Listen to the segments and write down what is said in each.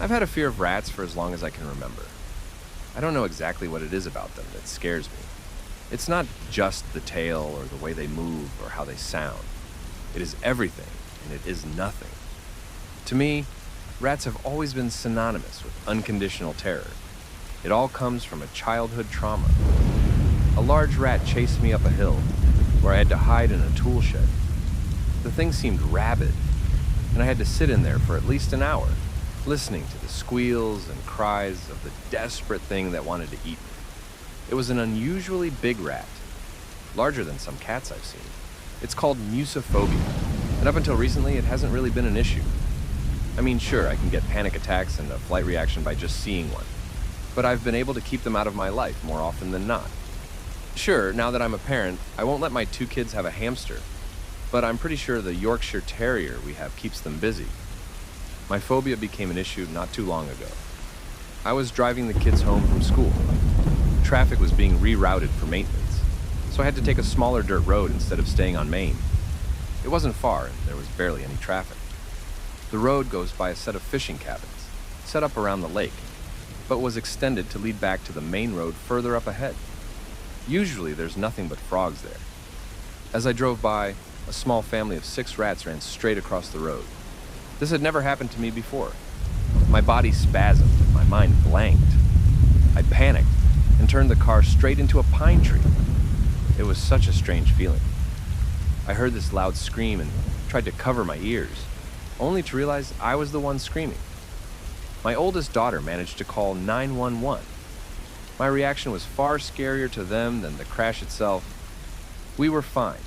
I've had a fear of rats for as long as I can remember. I don't know exactly what it is about them that scares me. It's not just the tail or the way they move or how they sound. It is everything, and it is nothing. To me, rats have always been synonymous with unconditional terror. It all comes from a childhood trauma. A large rat chased me up a hill, where I had to hide in a tool shed. The thing seemed rabid, and I had to sit in there for at least an hour, listening to the squeals and cries of the desperate thing that wanted to eat me. It was an unusually big rat, larger than some cats I've seen. It's called musophobia, and up until recently, it hasn't really been an issue. I mean, sure, I can get panic attacks and a flight reaction by just seeing one, but I've been able to keep them out of my life more often than not. Sure, now that I'm a parent, I won't let my 2 kids have a hamster, but I'm pretty sure the Yorkshire Terrier we have keeps them busy. My phobia became an issue not too long ago. I was driving the kids home from school. Traffic was being rerouted for maintenance, so I had to take a smaller dirt road instead of staying on Main. It wasn't far, and there was barely any traffic. The road goes by a set of fishing cabins, set up around the lake, but was extended to lead back to the main road further up ahead. Usually there's nothing but frogs there. As I drove by, a small family of 6 rats ran straight across the road. This had never happened to me before. My body spasmed and my mind blanked. I panicked and turned the car straight into a pine tree. It was such a strange feeling. I heard this loud scream and tried to cover my ears, only to realize I was the one screaming. My oldest daughter managed to call 911. My reaction was far scarier to them than the crash itself. We were fine.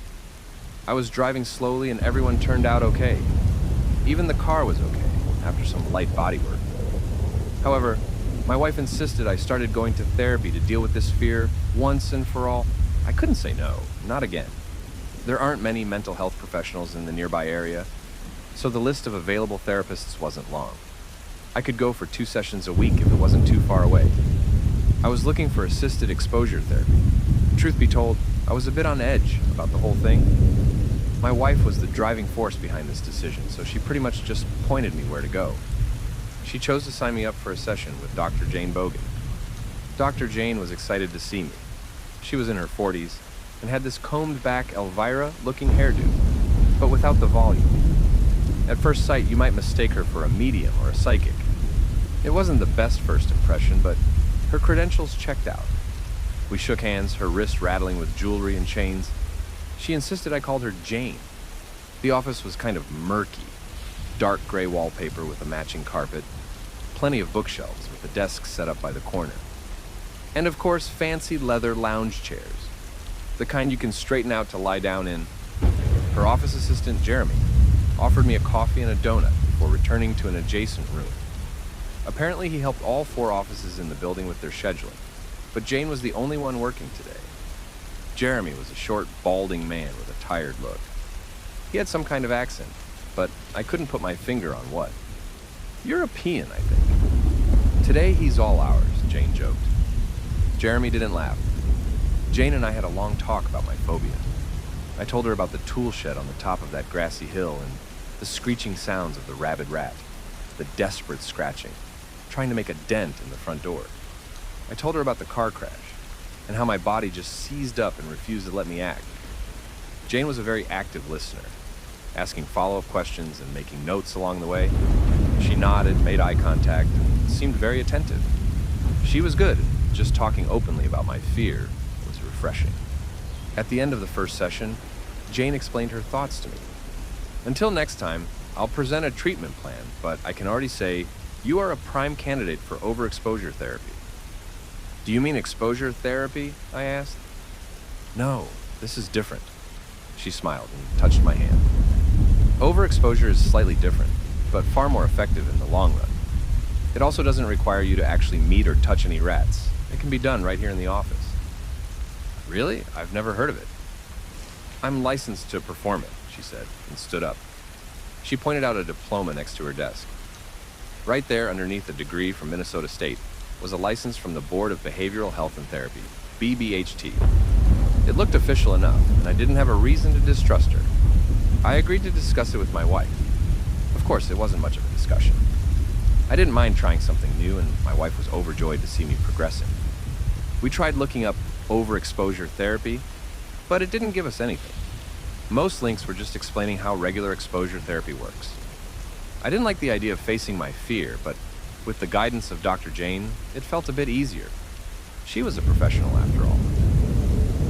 I was driving slowly and everyone turned out okay. Even the car was okay, after some light body work. However, my wife insisted I started going to therapy to deal with this fear once and for all. I couldn't say no, not again. There aren't many mental health professionals in the nearby area, so the list of available therapists wasn't long. I could go for 2 sessions a week if it wasn't too far away. I was looking for assisted exposure therapy. Truth be told, I was a bit on edge about the whole thing. My wife was the driving force behind this decision, so she pretty much just pointed me where to go. She chose to sign me up for a session with Dr. Jane Bogan. Dr. Jane was excited to see me. She was in her 40s and had this combed-back Elvira-looking hairdo, but without the volume. At first sight, you might mistake her for a medium or a psychic. It wasn't the best first impression, but her credentials checked out. We shook hands, her wrist rattling with jewelry and chains. She insisted I called her Jane. The office was kind of murky. Dark gray wallpaper with a matching carpet. Plenty of bookshelves with the desks set up by the corner. And of course, fancy leather lounge chairs. The kind you can straighten out to lie down in. Her office assistant, Jeremy, offered me a coffee and a donut before returning to an adjacent room. Apparently, he helped all 4 offices in the building with their scheduling, but Jane was the only one working today. Jeremy was a short, balding man with a tired look. He had some kind of accent, but I couldn't put my finger on what. European, I think. Today he's all ours, Jane joked. Jeremy didn't laugh. Jane and I had a long talk about my phobia. I told her about the tool shed on the top of that grassy hill and the screeching sounds of the rabid rat, the desperate scratching, trying to make a dent in the front door. I told her about the car crash and how my body just seized up and refused to let me act. Jane was a very active listener, asking follow-up questions and making notes along the way. She nodded, made eye contact, and seemed very attentive. She was good, just talking openly about my fear was refreshing. At the end of the first session, Jane explained her thoughts to me. Until next time, I'll present a treatment plan, but I can already say you are a prime candidate for overexposure therapy. Do you mean exposure therapy? I asked. No, this is different. She smiled and touched my hand. Overexposure is slightly different, but far more effective in the long run. It also doesn't require you to actually meet or touch any rats. It can be done right here in the office. Really? I've never heard of it. I'm licensed to perform it, she said, and stood up. She pointed out a diploma next to her desk. Right there, underneath a degree from Minnesota State, was a license from the Board of Behavioral Health and Therapy, BBHT. It looked official enough, and I didn't have a reason to distrust her. I agreed to discuss it with my wife. Of course, it wasn't much of a discussion. I didn't mind trying something new, and my wife was overjoyed to see me progressing. We tried looking up overexposure therapy, but it didn't give us anything. Most links were just explaining how regular exposure therapy works. I didn't like the idea of facing my fear, but with the guidance of Dr. Jane, it felt a bit easier. She was a professional after all.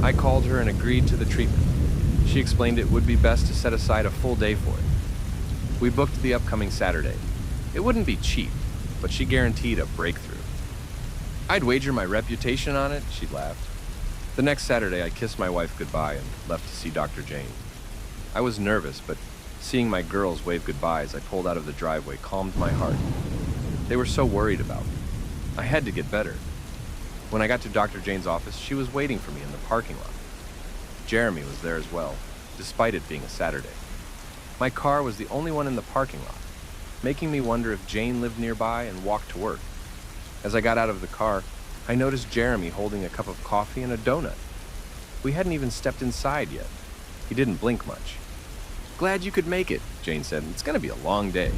I called her and agreed to the treatment. She explained it would be best to set aside a full day for it. We booked the upcoming Saturday. It wouldn't be cheap, but she guaranteed a breakthrough. I'd wager my reputation on it, she laughed. The next Saturday, I kissed my wife goodbye and left to see Dr. Jane. I was nervous, but seeing my girls wave goodbye as I pulled out of the driveway calmed my heart. They were so worried about me. I had to get better. When I got to Dr. Jane's office, she was waiting for me in the parking lot. Jeremy was there as well, despite it being a Saturday. My car was the only one in the parking lot, making me wonder if Jane lived nearby and walked to work. As I got out of the car, I noticed Jeremy holding a cup of coffee and a donut. We hadn't even stepped inside yet. He didn't blink much. "Glad you could make it," Jane said. "It's going to be a long day."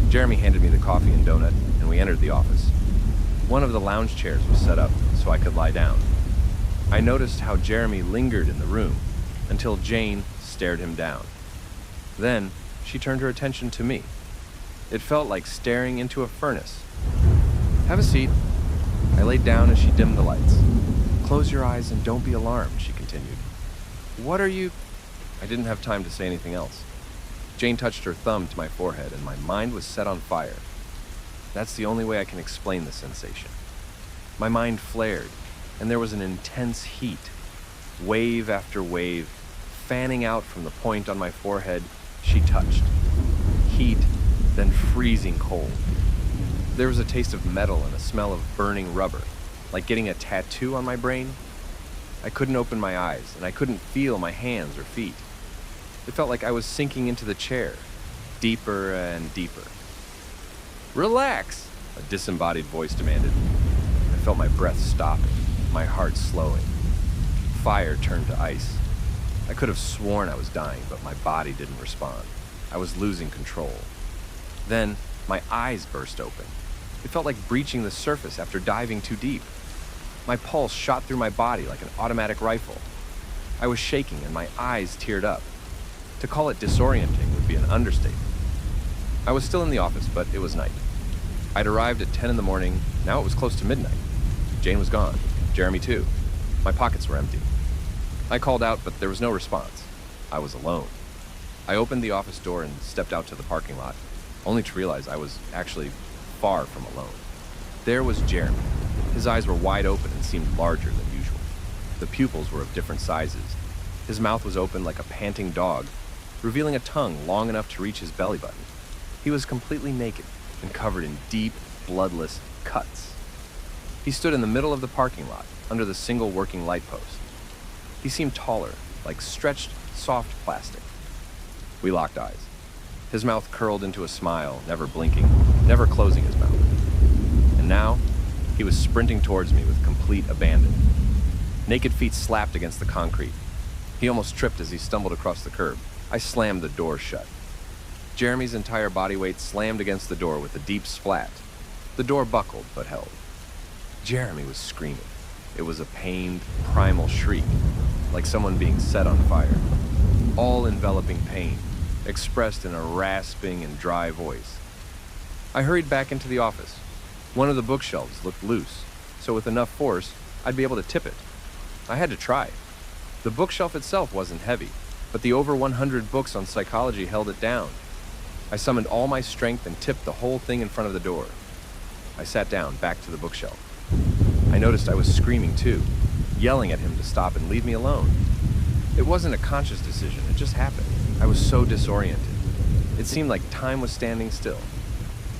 Jeremy handed me the coffee and donut, and we entered the office. One of the lounge chairs was set up so I could lie down. I noticed how Jeremy lingered in the room until Jane stared him down. Then she turned her attention to me. It felt like staring into a furnace. "Have a seat." I laid down as she dimmed the lights. "Close your eyes and don't be alarmed," she continued. "What are you—" I didn't have time to say anything else. Jane touched her thumb to my forehead, and my mind was set on fire. That's the only way I can explain the sensation. My mind flared, and there was an intense heat, wave after wave, fanning out from the point on my forehead she touched. Heat, then freezing cold. There was a taste of metal and a smell of burning rubber, like getting a tattoo on my brain. I couldn't open my eyes, and I couldn't feel my hands or feet. It felt like I was sinking into the chair, deeper and deeper. "Relax," a disembodied voice demanded. I felt my breath stopping, my heart slowing. Fire turned to ice. I could have sworn I was dying, but my body didn't respond. I was losing control. Then, my eyes burst open. It felt like breaching the surface after diving too deep. My pulse shot through my body like an automatic rifle. I was shaking and my eyes teared up. To call it disorienting would be an understatement. I was still in the office, but it was night. I'd arrived at 10 in the morning. Now it was close to midnight. Jane was gone. Jeremy too. My pockets were empty. I called out, but there was no response. I was alone. I opened the office door and stepped out to the parking lot, only to realize I was actually far from alone. There was Jeremy. His eyes were wide open and seemed larger than usual. The pupils were of different sizes. His mouth was open like a panting dog, revealing a tongue long enough to reach his belly button. He was completely naked and covered in deep, bloodless cuts. He stood in the middle of the parking lot, under the single working light post. He seemed taller, like stretched, soft plastic. We locked eyes. His mouth curled into a smile, never blinking, never closing his mouth. And now, he was sprinting towards me with complete abandon. Naked feet slapped against the concrete. He almost tripped as he stumbled across the curb. I slammed the door shut. Jeremy's entire body weight slammed against the door with a deep splat. The door buckled, but held. Jeremy was screaming. It was a pained, primal shriek, like someone being set on fire. All-enveloping pain, expressed in a rasping and dry voice. I hurried back into the office. One of the bookshelves looked loose, so with enough force, I'd be able to tip it. I had to try. The bookshelf itself wasn't heavy, but the over 100 books on psychology held it down. I summoned all my strength and tipped the whole thing in front of the door. I sat down, back to the bookshelf. I noticed I was screaming too, yelling at him to stop and leave me alone. It wasn't a conscious decision, it just happened. I was so disoriented. It seemed like time was standing still.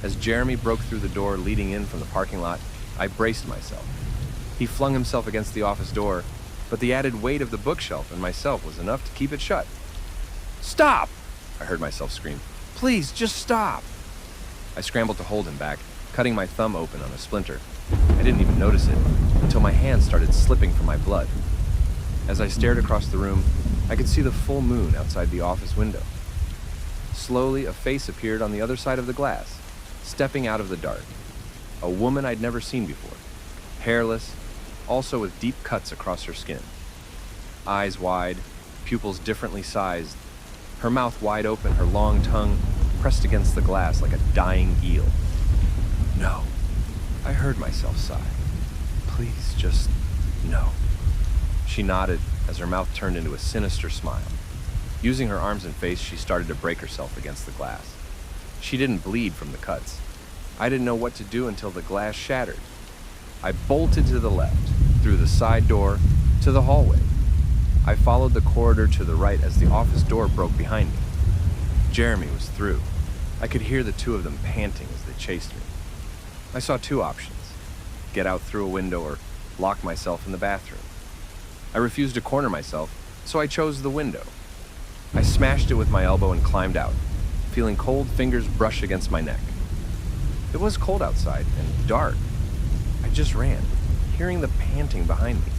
As Jeremy broke through the door leading in from the parking lot, I braced myself. He flung himself against the office door, but the added weight of the bookshelf and myself was enough to keep it shut. "Stop!" I heard myself scream. "Please, just stop!" I scrambled to hold him back, cutting my thumb open on a splinter. I didn't even notice it until my hand started slipping from my blood. As I stared across the room, I could see the full moon outside the office window. Slowly, a face appeared on the other side of the glass, stepping out of the dark. A woman I'd never seen before, hairless, also with deep cuts across her skin. Eyes wide, pupils differently sized, her mouth wide open, her long tongue pressed against the glass like a dying eel. No, I heard myself sigh. Please, just no. She nodded as her mouth turned into a sinister smile. Using her arms and face, she started to break herself against the glass. She didn't bleed from the cuts. I didn't know what to do until the glass shattered. I bolted to the left, through the side door, to the hallway. I followed the corridor to the right as the office door broke behind me. Jeremy was through. I could hear the two of them panting as they chased me. I saw two options: get out through a window or lock myself in the bathroom. I refused to corner myself, so I chose the window. I smashed it with my elbow and climbed out, feeling cold fingers brush against my neck. It was cold outside and dark. I just ran, hearing the panting behind me.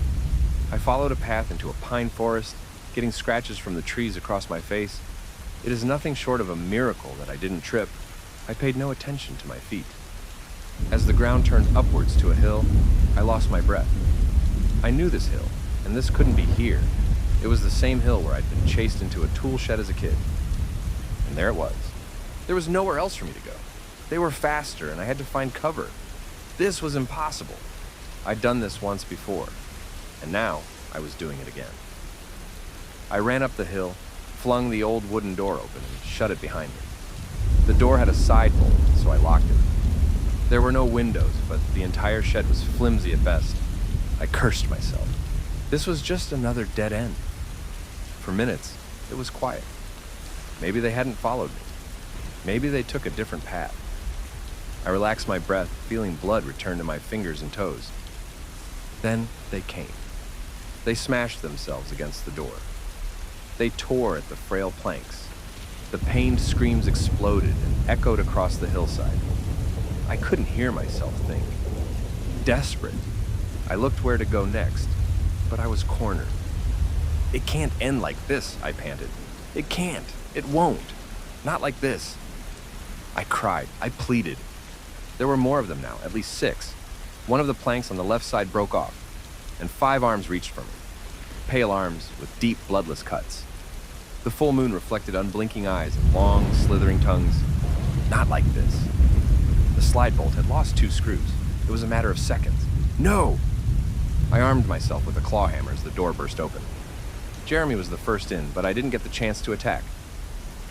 I followed a path into a pine forest, getting scratches from the trees across my face. It is nothing short of a miracle that I didn't trip. I paid no attention to my feet. As the ground turned upwards to a hill, I lost my breath. I knew this hill, and this couldn't be here. It was the same hill where I'd been chased into a tool shed as a kid. And there it was. There was nowhere else for me to go. They were faster, and I had to find cover. This was impossible. I'd done this once before, and now I was doing it again. I ran up the hill, flung the old wooden door open, and shut it behind me. The door had a side bolt, so I locked it. There were no windows, but the entire shed was flimsy at best. I cursed myself. This was just another dead end. For minutes, it was quiet. Maybe they hadn't followed me. Maybe they took a different path. I relaxed my breath, feeling blood return to my fingers and toes. Then they came. They smashed themselves against the door. They tore at the frail planks. The pained screams exploded and echoed across the hillside. I couldn't hear myself think. Desperate, I looked where to go next, but I was cornered. It can't end like this, I panted. It can't. It won't. Not like this. I cried. I pleaded. There were more of them now, at least 6. One of the planks on the left side broke off, and 5 arms reached for me. Pale arms with deep, bloodless cuts. The full moon reflected unblinking eyes and long, slithering tongues. Not like this. The slide bolt had lost 2 screws. It was a matter of seconds. No! I armed myself with a claw hammer as the door burst open. Jeremy was the first in, but I didn't get the chance to attack.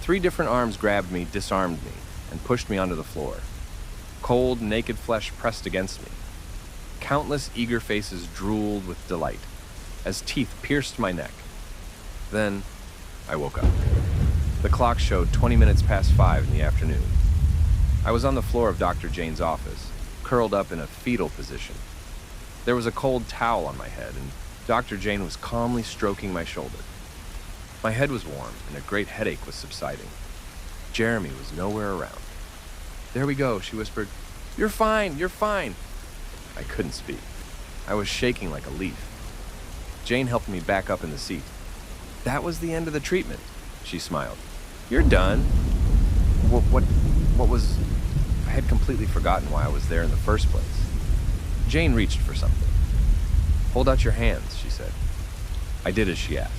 3 different arms grabbed me, disarmed me, and pushed me onto the floor. Cold, naked flesh pressed against me. Countless eager faces drooled with delight as teeth pierced my neck. Then I woke up. The clock showed 20 minutes past 5 in the afternoon. I was on the floor of Dr. Jane's office, curled up in a fetal position. There was a cold towel on my head, and Dr. Jane was calmly stroking my shoulder. My head was warm, and a great headache was subsiding. Jeremy was nowhere around. "There we go," she whispered. "You're fine, you're fine." I couldn't speak. I was shaking like a leaf. Jane helped me back up in the seat. "That was the end of the treatment," she smiled. "You're done." What was... I had completely forgotten why I was there in the first place. Jane reached for something. "Hold out your hands," she said. I did as she asked.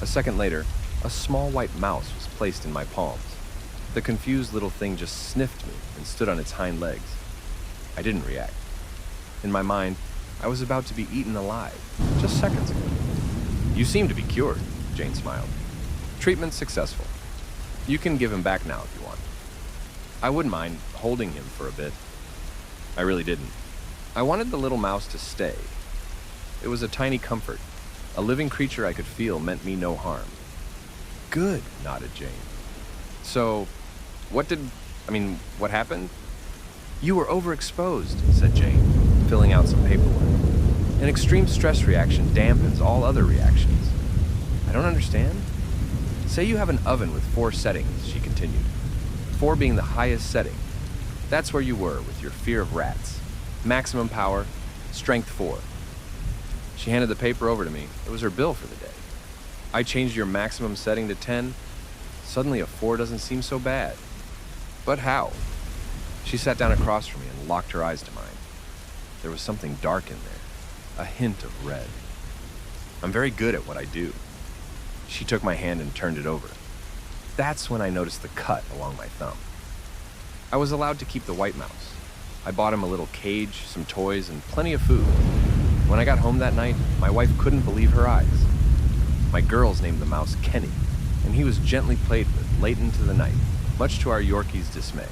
A second later, a small white mouse was placed in my palms. The confused little thing just sniffed me and stood on its hind legs. I didn't react. In my mind, I was about to be eaten alive, just seconds ago. "You seem to be cured," Jane smiled. "Treatment successful. You can give him back now if you want." I wouldn't mind holding him for a bit. I really didn't. I wanted the little mouse to stay. It was a tiny comfort. A living creature I could feel meant me no harm. "Good," nodded Jane. "So, what happened?" "You were overexposed," said Jane, filling out some paperwork. "An extreme stress reaction dampens all other reactions." "I don't understand." "Say you have an oven with 4 settings," she continued. 4 being the highest setting. That's where you were with your fear of rats. Maximum power, strength 4. She handed the paper over to me. It was her bill for the day. "I changed your maximum setting to 10. Suddenly a 4 doesn't seem so bad." "But how?" She sat down across from me and locked her eyes to mine. There was something dark in there, a hint of red. I'm very good at what I do. She took my hand and turned it over. That's when I noticed the cut along my thumb. I was allowed to keep the white mouse. I bought him a little cage, some toys, and plenty of food. When I got home that night, my wife couldn't believe her eyes. My girls named the mouse Kenny, and he was gently played with late into the night, much to our Yorkie's dismay.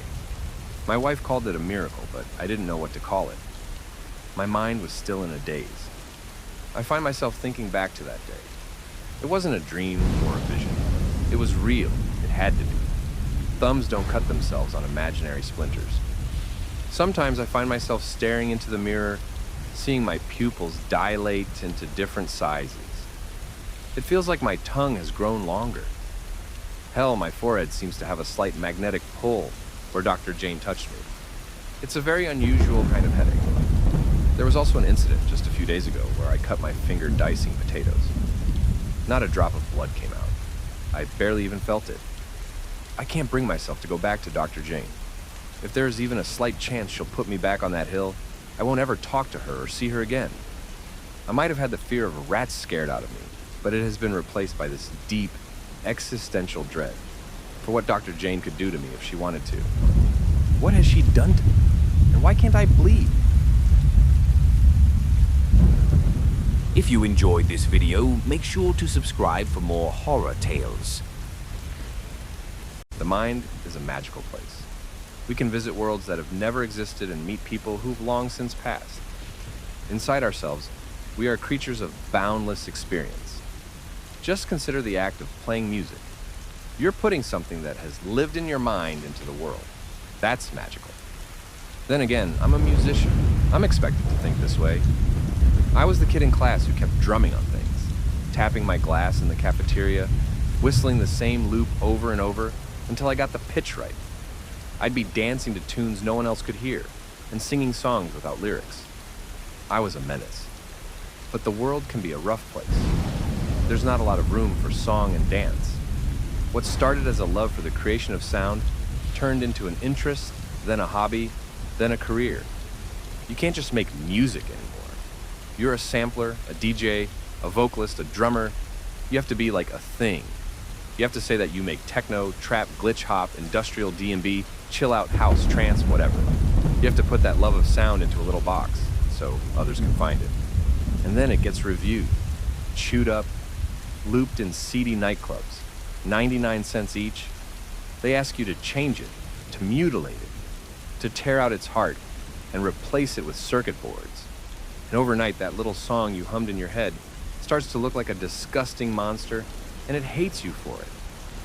My wife called it a miracle, but I didn't know what to call it. My mind was still in a daze. I find myself thinking back to that day. It wasn't a dream or a vision. It was real. It had to be. Thumbs don't cut themselves on imaginary splinters. Sometimes I find myself staring into the mirror, seeing my pupils dilate into different sizes. It feels like my tongue has grown longer. Hell, my forehead seems to have a slight magnetic pull where Dr. Jane touched me. It's a very unusual kind of headache. There was also an incident just a few days ago where I cut my finger dicing potatoes. Not a drop of blood came out. I barely even felt it. I can't bring myself to go back to Dr. Jane. If there is even a slight chance she'll put me back on that hill, I won't ever talk to her or see her again. I might have had the fear of rats scared out of me, but it has been replaced by this deep, existential dread for what Dr. Jane could do to me if she wanted to. What has she done to me? And why can't I bleed? If you enjoyed this video, make sure to subscribe for more horror tales. The mind is a magical place. We can visit worlds that have never existed and meet people who've long since passed. Inside ourselves, we are creatures of boundless experience. Just consider the act of playing music. You're putting something that has lived in your mind into the world. That's magical. Then again, I'm a musician. I'm expected to think this way. I was the kid in class who kept drumming on things, tapping my glass in the cafeteria, whistling the same loop over and over until I got the pitch right. I'd be dancing to tunes no one else could hear and singing songs without lyrics. I was a menace. But the world can be a rough place. There's not a lot of room for song and dance. What started as a love for the creation of sound turned into an interest, then a hobby, then a career. You can't just make music anymore. You're a sampler, a DJ, a vocalist, a drummer. You have to be like a thing. You have to say that you make techno, trap, glitch hop, industrial D&B, chill out, house, trance, whatever. You have to put that love of sound into a little box so others can find it. And then it gets reviewed, chewed up, looped in seedy nightclubs, 99 cents each. They ask you to change it, to mutilate it, to tear out its heart and replace it with circuit boards. And overnight, that little song you hummed in your head starts to look like a disgusting monster, and it hates you for it.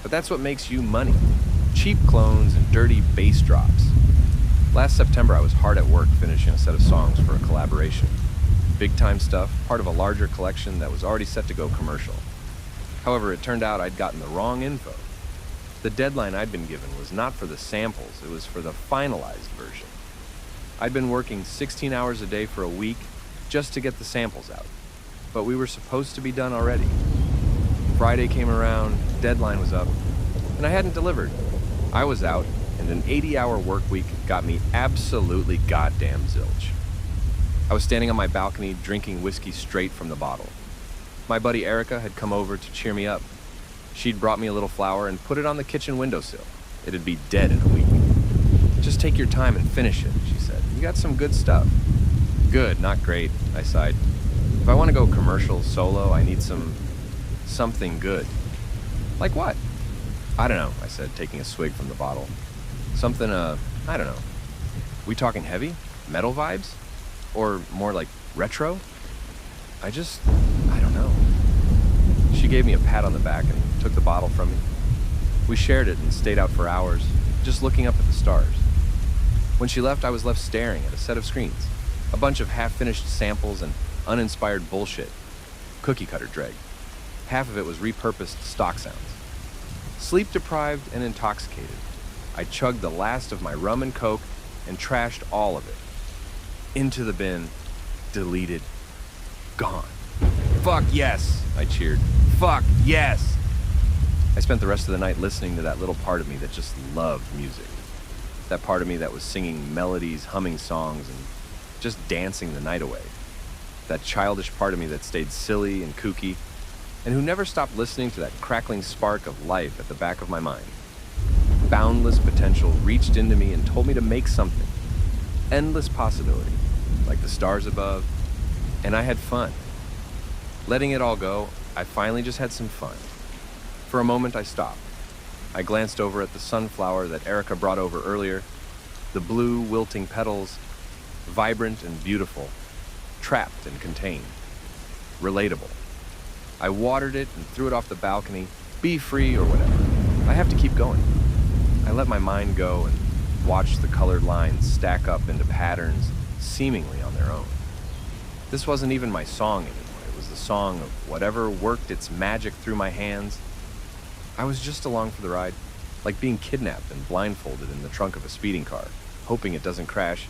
But that's what makes you money. Cheap clones and dirty bass drops. Last September, I was hard at work finishing a set of songs for a collaboration. Big time stuff, part of a larger collection that was already set to go commercial. However, it turned out I'd gotten the wrong info. The deadline I'd been given was not for the samples, it was for the finalized version. I'd been working 16 hours a day for a week just to get the samples out, but we were supposed to be done already. Friday came around, deadline was up, and I hadn't delivered. I was out, and an 80-hour work week got me absolutely goddamn zilch. I was standing on my balcony drinking whiskey straight from the bottle. My buddy Erica had come over to cheer me up. She'd brought me a little flower and put it on the kitchen windowsill. It'd be dead in a week. Just take your time and finish it, she said. You got some good stuff. Good, not great, I sighed. If I want to go commercial solo, I need something good. Like what? I don't know, I said, taking a swig from the bottle. Something, I don't know. We talking heavy? Metal vibes? Or more like retro? I don't know. She gave me a pat on the back and took the bottle from me. We shared it and stayed out for hours, just looking up at the stars. When she left, I was left staring at a set of screens. A bunch of half-finished samples and uninspired bullshit. Cookie-cutter dreg. Half of it was repurposed stock sounds. Sleep-deprived and intoxicated, I chugged the last of my rum and coke and trashed all of it. Into the bin, deleted, gone. Fuck yes, I cheered. Fuck yes! I spent the rest of the night listening to that little part of me that just loved music. That part of me that was singing melodies, humming songs, and just dancing the night away. That childish part of me that stayed silly and kooky, and who never stopped listening to that crackling spark of life at the back of my mind. Boundless potential reached into me and told me to make something. Endless possibility, like the stars above, and I had fun. Letting it all go, I finally just had some fun. For a moment, I stopped. I glanced over at the sunflower that Erica brought over earlier, the blue, wilting petals, vibrant and beautiful, trapped and contained, relatable. I watered it and threw it off the balcony, be free or whatever. I have to keep going. I let my mind go and watched the colored lines stack up into patterns seemingly on their own. This wasn't even my song anymore. It was the song of whatever worked its magic through my hands. I was just along for the ride, like being kidnapped and blindfolded in the trunk of a speeding car, hoping it doesn't crash.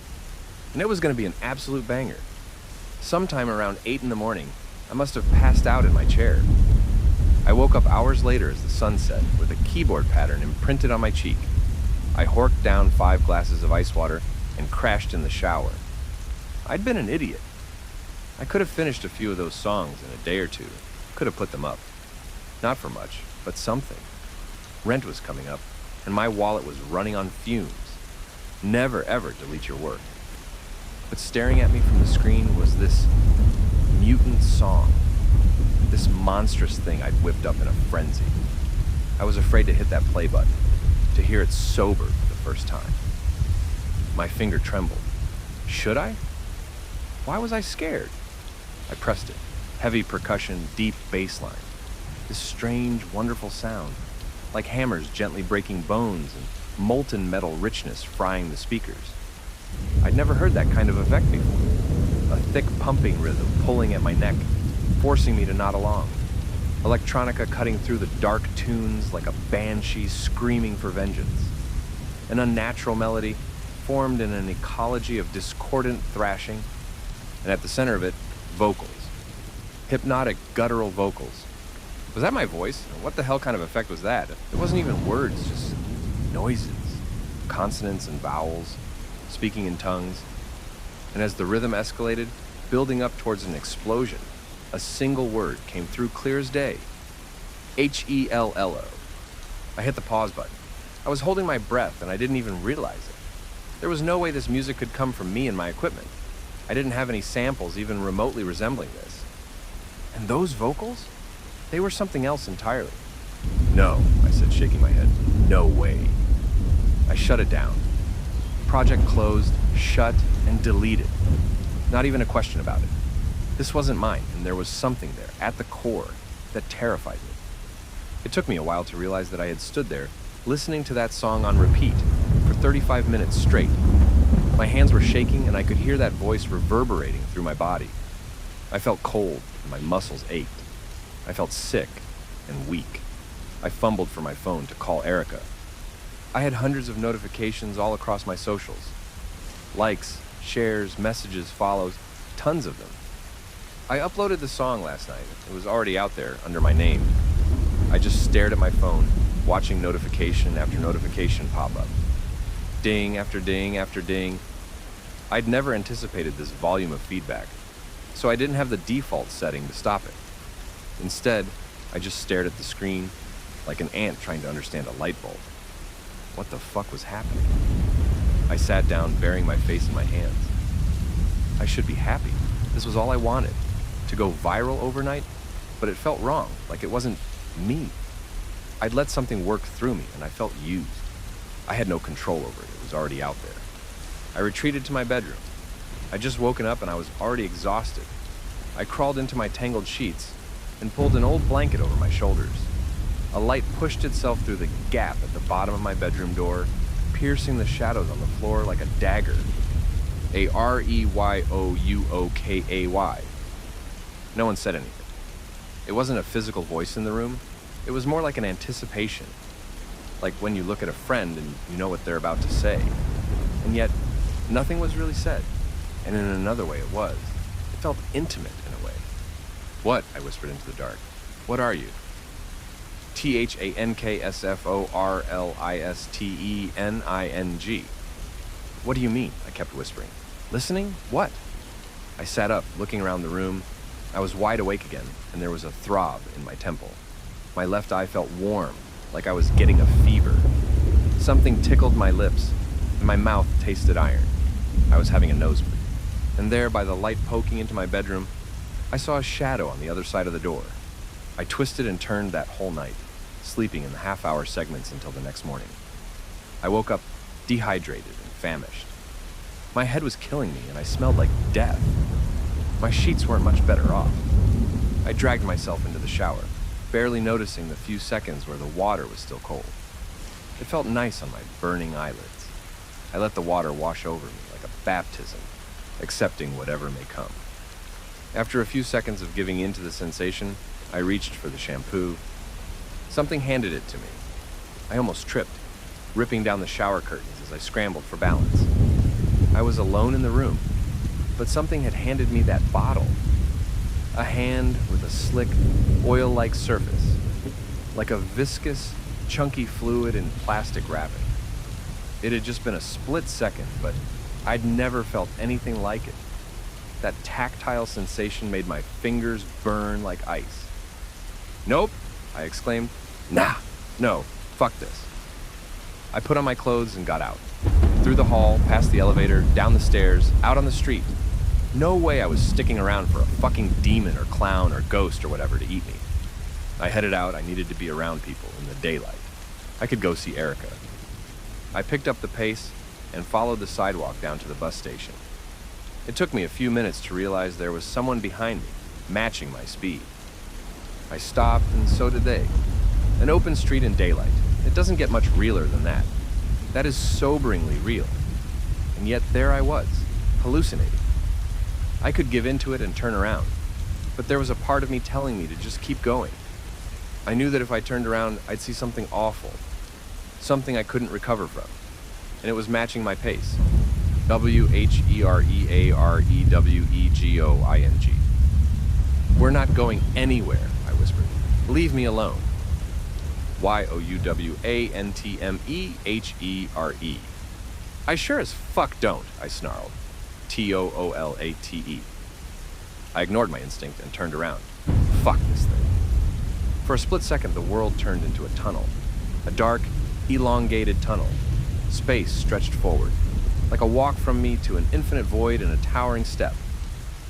And it was going to be an absolute banger. Sometime around 8 in the morning, I must have passed out in my chair. I woke up hours later as the sun set, with a keyboard pattern imprinted on my cheek. I horked down 5 glasses of ice water and crashed in the shower. I'd been an idiot. I could have finished a few of those songs in a day or two, could have put them up. Not for much, but something. Rent was coming up, and my wallet was running on fumes. Never ever delete your work. But staring at me from the screen was this mutant song. This monstrous thing I'd whipped up in a frenzy. I was afraid to hit that play button, to hear it sober for the first time. My finger trembled. Should I? Why was I scared? I pressed it. Heavy percussion, deep bass line. This strange, wonderful sound, like hammers gently breaking bones and molten metal richness frying the speakers. I'd never heard that kind of effect before. A thick pumping rhythm pulling at my neck, forcing me to nod along. Electronica cutting through the dark tunes like a banshee screaming for vengeance. An unnatural melody formed in an ecology of discordant thrashing, and at the center of it, vocals. Hypnotic, guttural vocals. Was that my voice? What the hell kind of effect was that? It wasn't even words, just noises. Consonants and vowels, speaking in tongues. And as the rhythm escalated, building up towards an explosion, a single word came through clear as day. H-E-L-L-O. I hit the pause button. I was holding my breath and I didn't even realize it. There was no way this music could come from me and my equipment. I didn't have any samples even remotely resembling this. And those vocals? They were something else entirely. No, I said, shaking my head. No way. I shut it down. Project closed, shut, and deleted. Not even a question about it. This wasn't mine, and there was something there, at the core, that terrified me. It took me a while to realize that I had stood there, listening to that song on repeat, for 35 minutes straight. My hands were shaking, and I could hear that voice reverberating through my body. I felt cold, and my muscles ached. I felt sick and weak. I fumbled for my phone to call Erica. I had hundreds of notifications all across my socials. Likes, shares, messages, follows, tons of them. I uploaded the song last night. It was already out there under my name. I just stared at my phone, watching notification after notification pop up. Ding after ding after ding. I'd never anticipated this volume of feedback, so I didn't have the default setting to stop it. Instead, I just stared at the screen like an ant trying to understand a light bulb. What the fuck was happening? I sat down, burying my face in my hands. I should be happy. This was all I wanted. To go viral overnight, but it felt wrong, like it wasn't me. I'd let something work through me, and I felt used. I had no control over it. It was already out there. I retreated to my bedroom. I'd just woken up and I was already exhausted. I crawled into my tangled sheets and pulled an old blanket over my shoulders. A light pushed itself through the gap at the bottom of my bedroom door, piercing the shadows on the floor like a dagger. A R-E-Y-O-U-O-K-A-Y. No one said anything. It wasn't a physical voice in the room. It was more like an anticipation. Like when you look at a friend and you know what they're about to say. And yet, nothing was really said. And in another way, it was. It felt intimate in a way. What? I whispered into the dark. What are you? T-H-A-N-K-S-F-O-R-L-I-S-T-E-N-I-N-G. What do you mean? I kept whispering. Listening? What? I sat up, looking around the room. I was wide awake again, and there was a throb in my temple. My left eye felt warm, like I was getting a fever. Something tickled my lips, and my mouth tasted iron. I was having a nosebleed. And there, by the light poking into my bedroom, I saw a shadow on the other side of the door. I twisted and turned that whole night, sleeping in the half-hour segments until the next morning. I woke up dehydrated and famished. My head was killing me, and I smelled like death. My sheets weren't much better off. I dragged myself into the shower, barely noticing the few seconds where the water was still cold. It felt nice on my burning eyelids. I let the water wash over me like a baptism, accepting whatever may come. After a few seconds of giving in to the sensation, I reached for the shampoo. Something handed it to me. I almost tripped, ripping down the shower curtains as I scrambled for balance. I was alone in the room, but something had handed me that bottle. A hand with a slick, oil-like surface, like a viscous, chunky fluid in plastic wrapping. It had just been a split second, but I'd never felt anything like it. That tactile sensation made my fingers burn like ice. "Nope," I exclaimed. "Nah, no, fuck this." I put on my clothes and got out. Through the hall, past the elevator, down the stairs, out on the street. No way I was sticking around for a fucking demon or clown or ghost or whatever to eat me. I headed out. I needed to be around people in the daylight. I could go see Erica. I picked up the pace and followed the sidewalk down to the bus station. It took me a few minutes to realize there was someone behind me, matching my speed. I stopped, and so did they. An open street in daylight. It doesn't get much realer than that. That is soberingly real. And yet there I was, hallucinating. I could give in to it and turn around, but there was a part of me telling me to just keep going. I knew that if I turned around, I'd see something awful, something I couldn't recover from, and it was matching my pace. WHEREAREWEGOING. "We're not going anywhere," I whispered. "Leave me alone." YOUWANTMEHERE. "I sure as fuck don't," I snarled. TOOLATE. I ignored my instinct and turned around. Fuck this thing. For a split second, the world turned into a tunnel. A dark, elongated tunnel. Space stretched forward, like a walk from me to an infinite void and a towering step.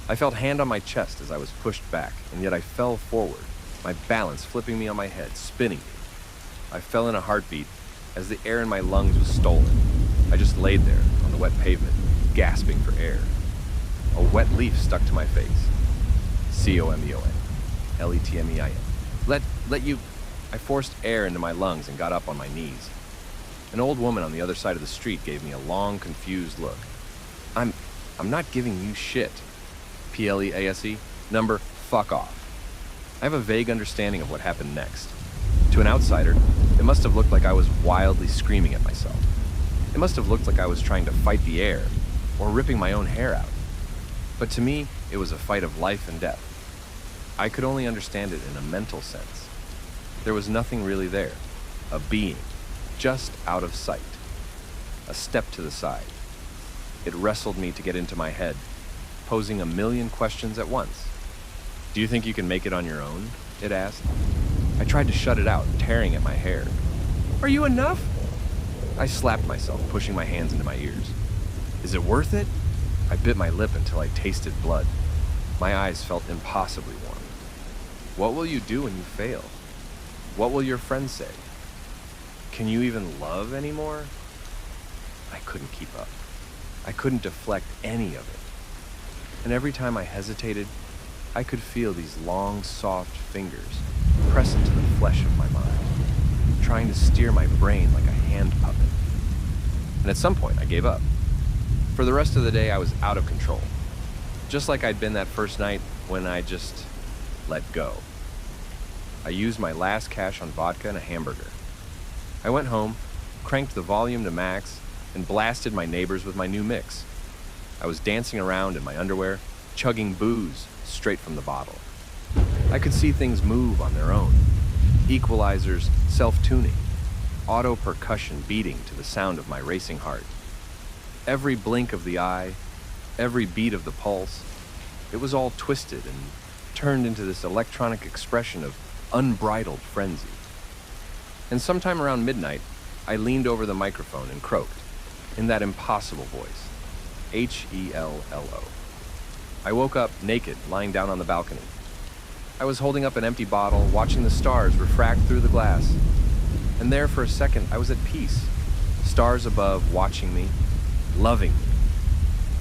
I felt hand on my chest as I was pushed back, and yet I fell forward, my balance flipping me on my head, spinning me. I fell in a heartbeat as the air in my lungs was stolen. I just laid there on the wet pavement, gasping for air. A wet leaf stuck to my face. COMEON. LETMEIN. Let you... I forced air into my lungs and got up on my knees. An old woman on the other side of the street gave me a long, confused look. I'm not giving you shit. PLEASE. Number, fuck off. I have a vague understanding of what happened next. To an outsider, it must have looked like I was wildly screaming at myself. It must have looked like I was trying to fight the air, or ripping my own hair out. But to me, it was a fight of life and death. I could only understand it in a mental sense. There was nothing really there. A being, just out of sight. A step to the side. It wrestled me to get into my head, posing a million questions at once. "Do you think you can make it on your own?" it asked. I tried to shut it out, tearing at my hair. "Are you enough?" I slapped myself, pushing my hands into my ears. "Is it worth it?" I bit my lip until I tasted blood. My eyes felt impossibly warm. "What will you do when you fail? What will your friends say? Can you even love anymore?" I couldn't keep up. I couldn't deflect any of it. And every time I hesitated, I could feel these long, soft fingers press into the flesh of my mind, trying to steer my brain like a hand puppet. And at some point, I gave up. For the rest of the day, I was out of control. Just like I'd been that first night when I just let go. I used my last cash on vodka and a hamburger. I went home, cranked the volume to max, and blasted my neighbors with my new mix. I was dancing around in my underwear, chugging booze straight from the bottle. I could see things move on their own. Equalizers self-tuning, auto percussion beating to the sound of my racing heart. Every blink of the eye, every beat of the pulse, it was all twisted and turned into this electronic expression of unbridled frenzy. And sometime around midnight, I leaned over the microphone and croaked, in that impossible voice, H-E-L-L-O. I woke up naked, lying down on the balcony. I was holding up an empty bottle, watching the stars refract through the glass. And there for a second, I was at peace. Stars above, watching me, loving me.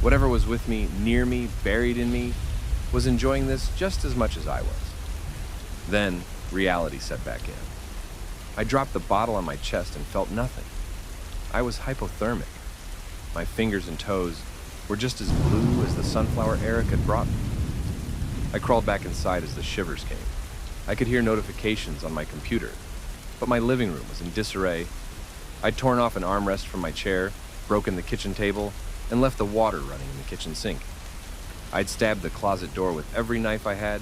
Whatever was with me, near me, buried in me, was enjoying this just as much as I was. Then, reality set back in. I dropped the bottle on my chest and felt nothing. I was hypothermic. My fingers and toes were just as blue as the sunflower Eric had brought me. I crawled back inside as the shivers came. I could hear notifications on my computer, but my living room was in disarray. I'd torn off an armrest from my chair, broken the kitchen table, and left the water running in the kitchen sink. I'd stabbed the closet door with every knife I had.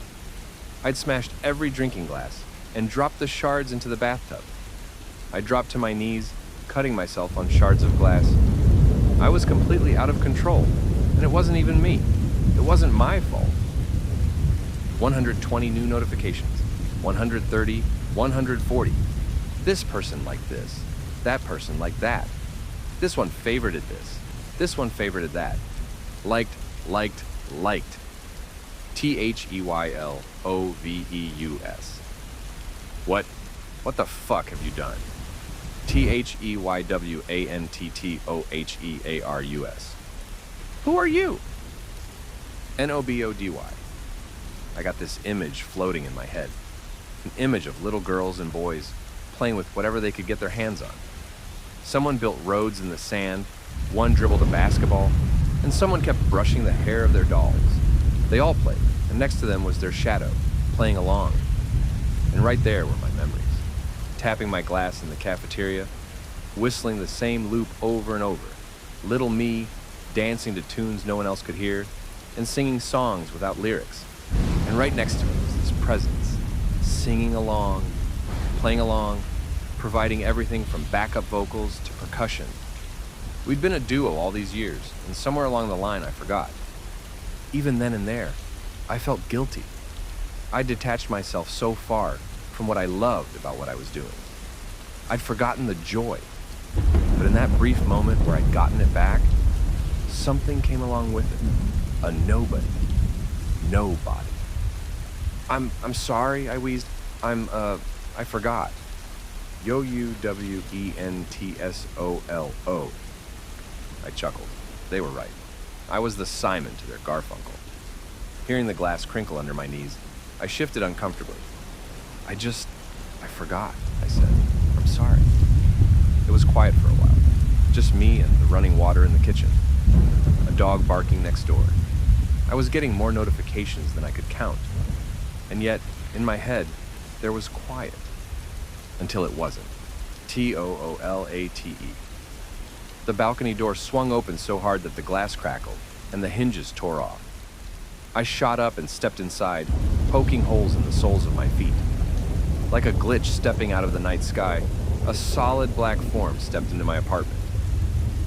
I'd smashed every drinking glass and dropped the shards into the bathtub. I dropped to my knees, cutting myself on shards of glass. I was completely out of control, and it wasn't even me. It wasn't my fault. 120 new notifications, 130, 140. This person liked this, that person liked that. This one favorited this one favorited that. Liked. THEYLOVEUS. What the fuck have you done? THEYWANTTOHEARUS. Who are you? NOBODY. I got this image floating in my head. An image of little girls and boys playing with whatever they could get their hands on. Someone built roads in the sand, one dribbled a basketball, and someone kept brushing the hair of their dolls. They all played, and next to them was their shadow, playing along. And right there were my memories. Tapping my glass in the cafeteria, whistling the same loop over and over. Little me, dancing to tunes no one else could hear, and singing songs without lyrics. And right next to me was this presence, singing along, playing along, providing everything from backup vocals to percussion. We'd been a duo all these years, and somewhere along the line I forgot. Even then and there, I felt guilty. I detached myself so far from what I loved about what I was doing. I'd forgotten the joy. But in that brief moment where I'd gotten it back, something came along with it. A nobody. Nobody. I'm sorry, I wheezed. I forgot. YOUWENTSOLO. I chuckled. They were right. I was the Simon to their Garfunkel. Hearing the glass crinkle under my knees, I shifted uncomfortably. I forgot, I said. I'm sorry. It was quiet for a while. Just me and the running water in the kitchen. A dog barking next door. I was getting more notifications than I could count. And yet, in my head, there was quiet. Until it wasn't. TOOLATE. The balcony door swung open so hard that the glass crackled, and the hinges tore off. I shot up and stepped inside, poking holes in the soles of my feet. Like a glitch stepping out of the night sky, a solid black form stepped into my apartment.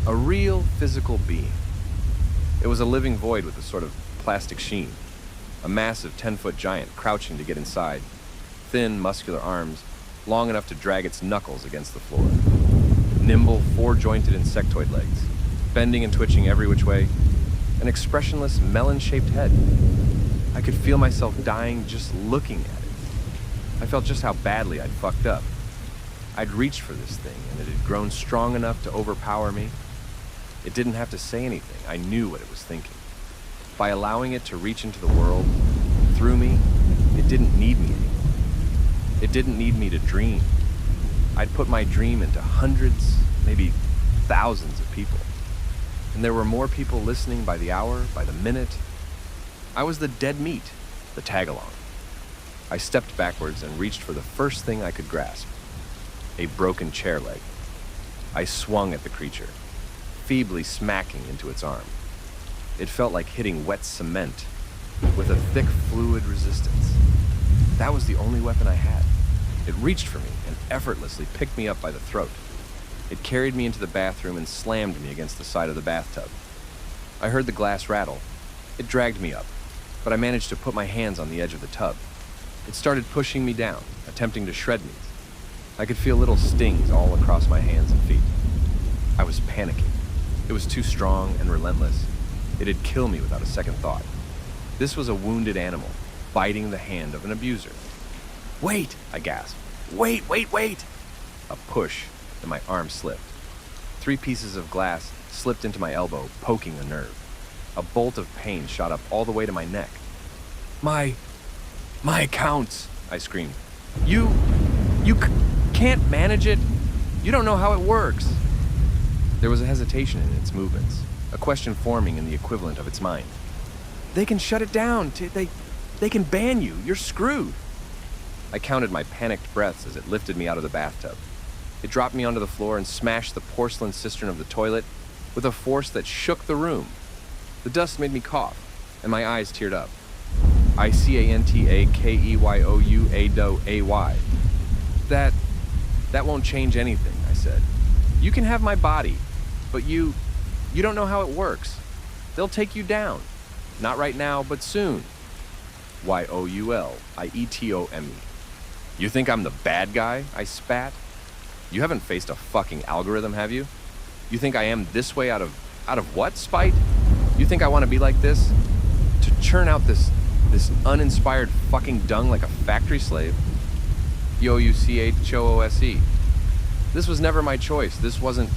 A real physical being. It was a living void with a sort of plastic sheen. A massive 10-foot giant crouching to get inside. Thin, muscular arms, long enough to drag its knuckles against the floor. Nimble, four-jointed insectoid legs, bending and twitching every which way. An expressionless, melon-shaped head. I could feel myself dying just looking at it. I felt just how badly I'd fucked up. I'd reached for this thing, and it had grown strong enough to overpower me. It didn't have to say anything. I knew what it was thinking. By allowing it to reach into the world, through me, it didn't need me anymore. It didn't need me to dream. I'd put my dream into hundreds, maybe thousands of people. And there were more people listening by the hour, by the minute. I was the dead meat, the tag-along. I stepped backwards and reached for the first thing I could grasp. A broken chair leg. I swung at the creature, feebly smacking into its arm. It felt like hitting wet cement, with a thick fluid resistance. That was the only weapon I had. It reached for me and effortlessly picked me up by the throat. It carried me into the bathroom and slammed me against the side of the bathtub. I heard the glass rattle. It dragged me up, but I managed to put my hands on the edge of the tub. It started pushing me down, attempting to shred me. I could feel little stings all across my hands and feet. I was panicking. It was too strong and relentless. It'd kill me without a second thought. This was a wounded animal, biting the hand of an abuser. "Wait!" I gasped. "Wait, wait, wait!" A push, and my arm slipped. 3 pieces of glass slipped into my elbow, poking the nerve. A bolt of pain shot up all the way to my neck. My accounts!" I screamed. You can't manage it? You don't know how it works." There was a hesitation in its movements, a question forming in the equivalent of its mind. "They can shut it down. They can ban you. You're screwed." I counted my panicked breaths as it lifted me out of the bathtub. It dropped me onto the floor and smashed the porcelain cistern of the toilet with a force that shook the room. The dust made me cough, and my eyes teared up. ICANTAKEYOUAY. That won't change anything, I said. "You can have my body, but you don't know how it works. They'll take you down. Not right now, but soon." YOULIETOME. "You think I'm the bad guy?" I spat. "You haven't faced a fucking algorithm, have you? You think I am this way out of what, spite? You think I want to be like this? To churn out this uninspired fucking dung like a factory slave?" YOUCHOOSE. "This was never my choice. This wasn't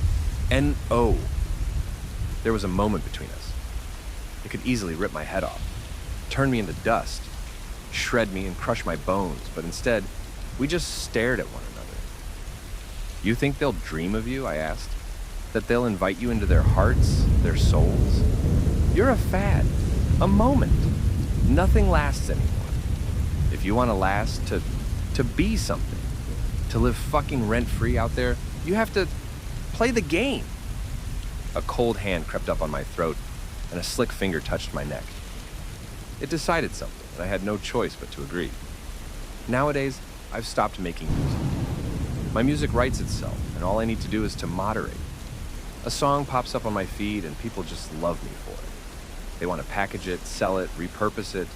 NO." There was a moment between us. It could easily rip my head off, turn me into dust, shred me and crush my bones, but instead, we just stared at one another. "You think they'll dream of you?" I asked. "That they'll invite you into their hearts, their souls? You're a fad, a moment. Nothing lasts anymore. If you want to last, to be something, to live fucking rent-free out there, you have to play the game." A cold hand crept up on my throat, and a slick finger touched my neck. It decided something, and I had no choice but to agree. Nowadays, I've stopped making music. My music writes itself, and all I need to do is to moderate. A song pops up on my feed, and people just love me for it. They want to package it, sell it, repurpose it.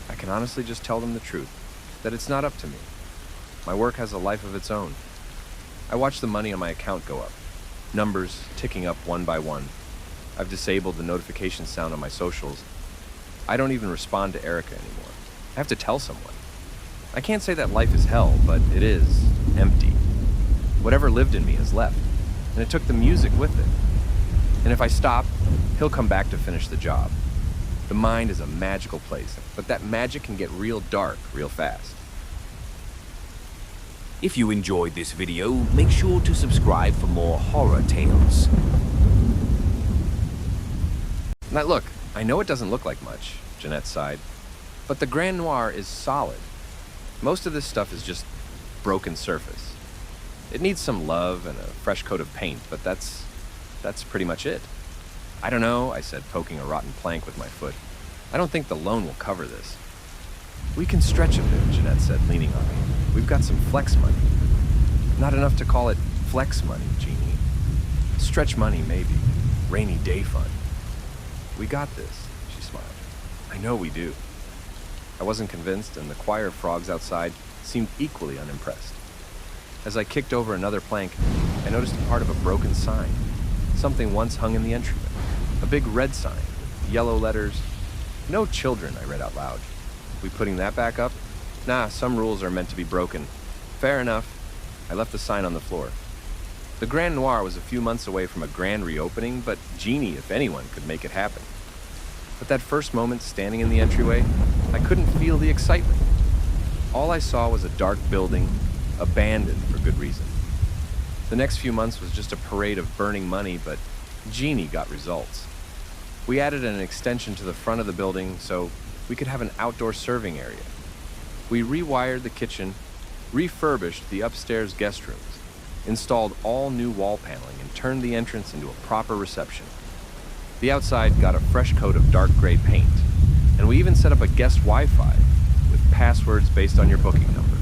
I can honestly just tell them the truth, that it's not up to me. My work has a life of its own. I watch the money on my account go up, numbers ticking up one by one. I've disabled the notification sound on my socials. I don't even respond to Erica anymore. I have to tell someone. I can't say that life is hell, but it is empty. Whatever lived in me has left, and it took the music with it. And if I stop, he'll come back to finish the job. The mind is a magical place, but that magic can get real dark real fast. If you enjoyed this video, make sure to subscribe for more horror tales. Now look, I know it doesn't look like much, Jeanette sighed, but the Grand Noir is solid. Most of this stuff is just broken surface. It needs some love and a fresh coat of paint, but that's pretty much it. "I don't know," I said, poking a rotten plank with my foot. "I don't think the loan will cover this." "We can stretch a bit," Jeanette said, leaning on me. "We've got some flex money." "Not enough to call it flex money, Jeannie. Stretch money, maybe. Rainy day fund." "We got this," she smiled. "I know we do." I wasn't convinced, and the choir of frogs outside seemed equally unimpressed. As I kicked over another plank, I noticed a part of a broken sign. Something once hung in the entryway. A big red sign with yellow letters. "No children," I read out loud. "We putting that back up?" "Nah, some rules are meant to be broken." "Fair enough." I left the sign on the floor. The Grand Noir was a few months away from a grand reopening, but Jeannie, if anyone, could make it happen. But that first moment standing in the entryway, I couldn't feel the excitement. All I saw was a dark building, abandoned for good reason. The next few months was just a parade of burning money, but Jeannie got results. We added an extension to the front of the building so we could have an outdoor serving area. We rewired the kitchen, refurbished the upstairs guest rooms, installed all new wall paneling, and turned the entrance into a proper reception. The outside got a fresh coat of dark gray paint, and we even set up a guest Wi-Fi with passwords based on your booking number.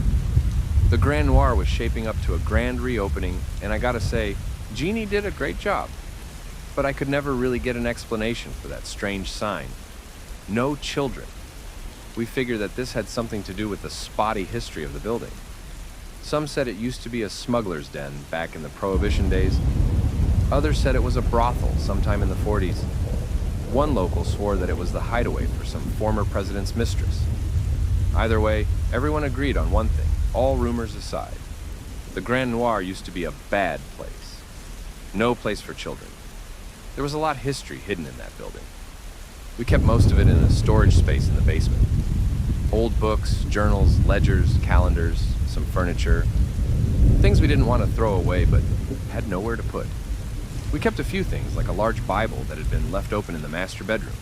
The Grand Noir was shaping up to a grand reopening, and I gotta say, Jeannie did a great job, but I could never really get an explanation for that strange sign. No children. We figured that this had something to do with the spotty history of the building. Some said it used to be a smuggler's den back in the Prohibition days. Others said it was a brothel sometime in the 40s. One local swore that it was the hideaway for some former president's mistress. Either way, everyone agreed on one thing, all rumors aside. The Grand Noir used to be a bad place. No place for children. There was a lot of history hidden in that building. We kept most of it in a storage space in the basement. Old books, journals, ledgers, calendars, some furniture. Things we didn't want to throw away but had nowhere to put. We kept a few things, like a large Bible that had been left open in the master bedroom.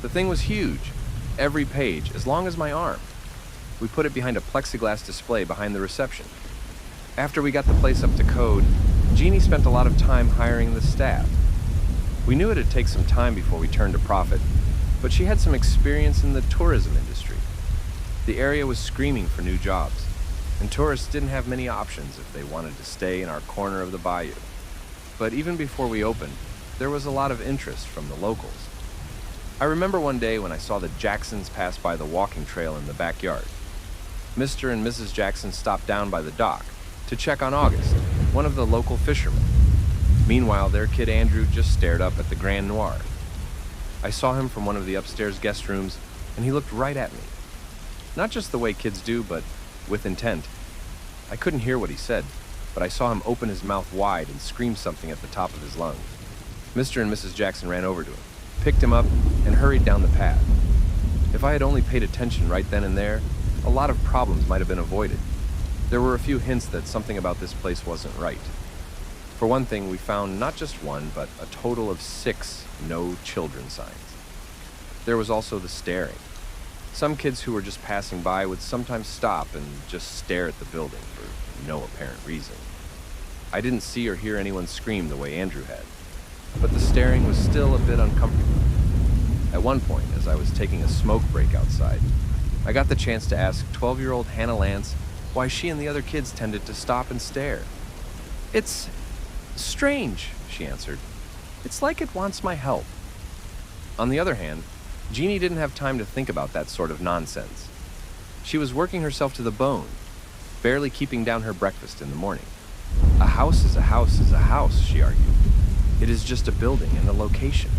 The thing was huge, every page as long as my arm. We put it behind a plexiglass display behind the reception. After we got the place up to code, Jeannie spent a lot of time hiring the staff. We knew it'd take some time before we turned a profit, but she had some experience in the tourism industry. The area was screaming for new jobs, and tourists didn't have many options if they wanted to stay in our corner of the bayou. But even before we opened, there was a lot of interest from the locals. I remember one day when I saw the Jacksons pass by the walking trail in the backyard. Mr. and Mrs. Jackson stopped down by the dock to check on August, one of the local fishermen. Meanwhile, their kid Andrew just stared up at the Grand Noir. I saw him from one of the upstairs guest rooms, and he looked right at me. Not just the way kids do, but with intent. I couldn't hear what he said, but I saw him open his mouth wide and scream something at the top of his lungs. Mr. and Mrs. Jackson ran over to him, picked him up, and hurried down the path. If I had only paid attention right then and there, a lot of problems might have been avoided. There were a few hints that something about this place wasn't right. For one thing, we found not just one, but a total of 6 no children signs. There was also the staring. Some kids who were just passing by would sometimes stop and just stare at the building for no apparent reason. I didn't see or hear anyone scream the way Andrew had, but the staring was still a bit uncomfortable. At one point, as I was taking a smoke break outside, I got the chance to ask 12-year-old Hannah Lance why she and the other kids tended to stop and stare. "It's strange," she answered. "It's like it wants my help." On the other hand, Jeannie didn't have time to think about that sort of nonsense. She was working herself to the bone, barely keeping down her breakfast in the morning. A house is a house is a house, she argued. It is just a building and a location.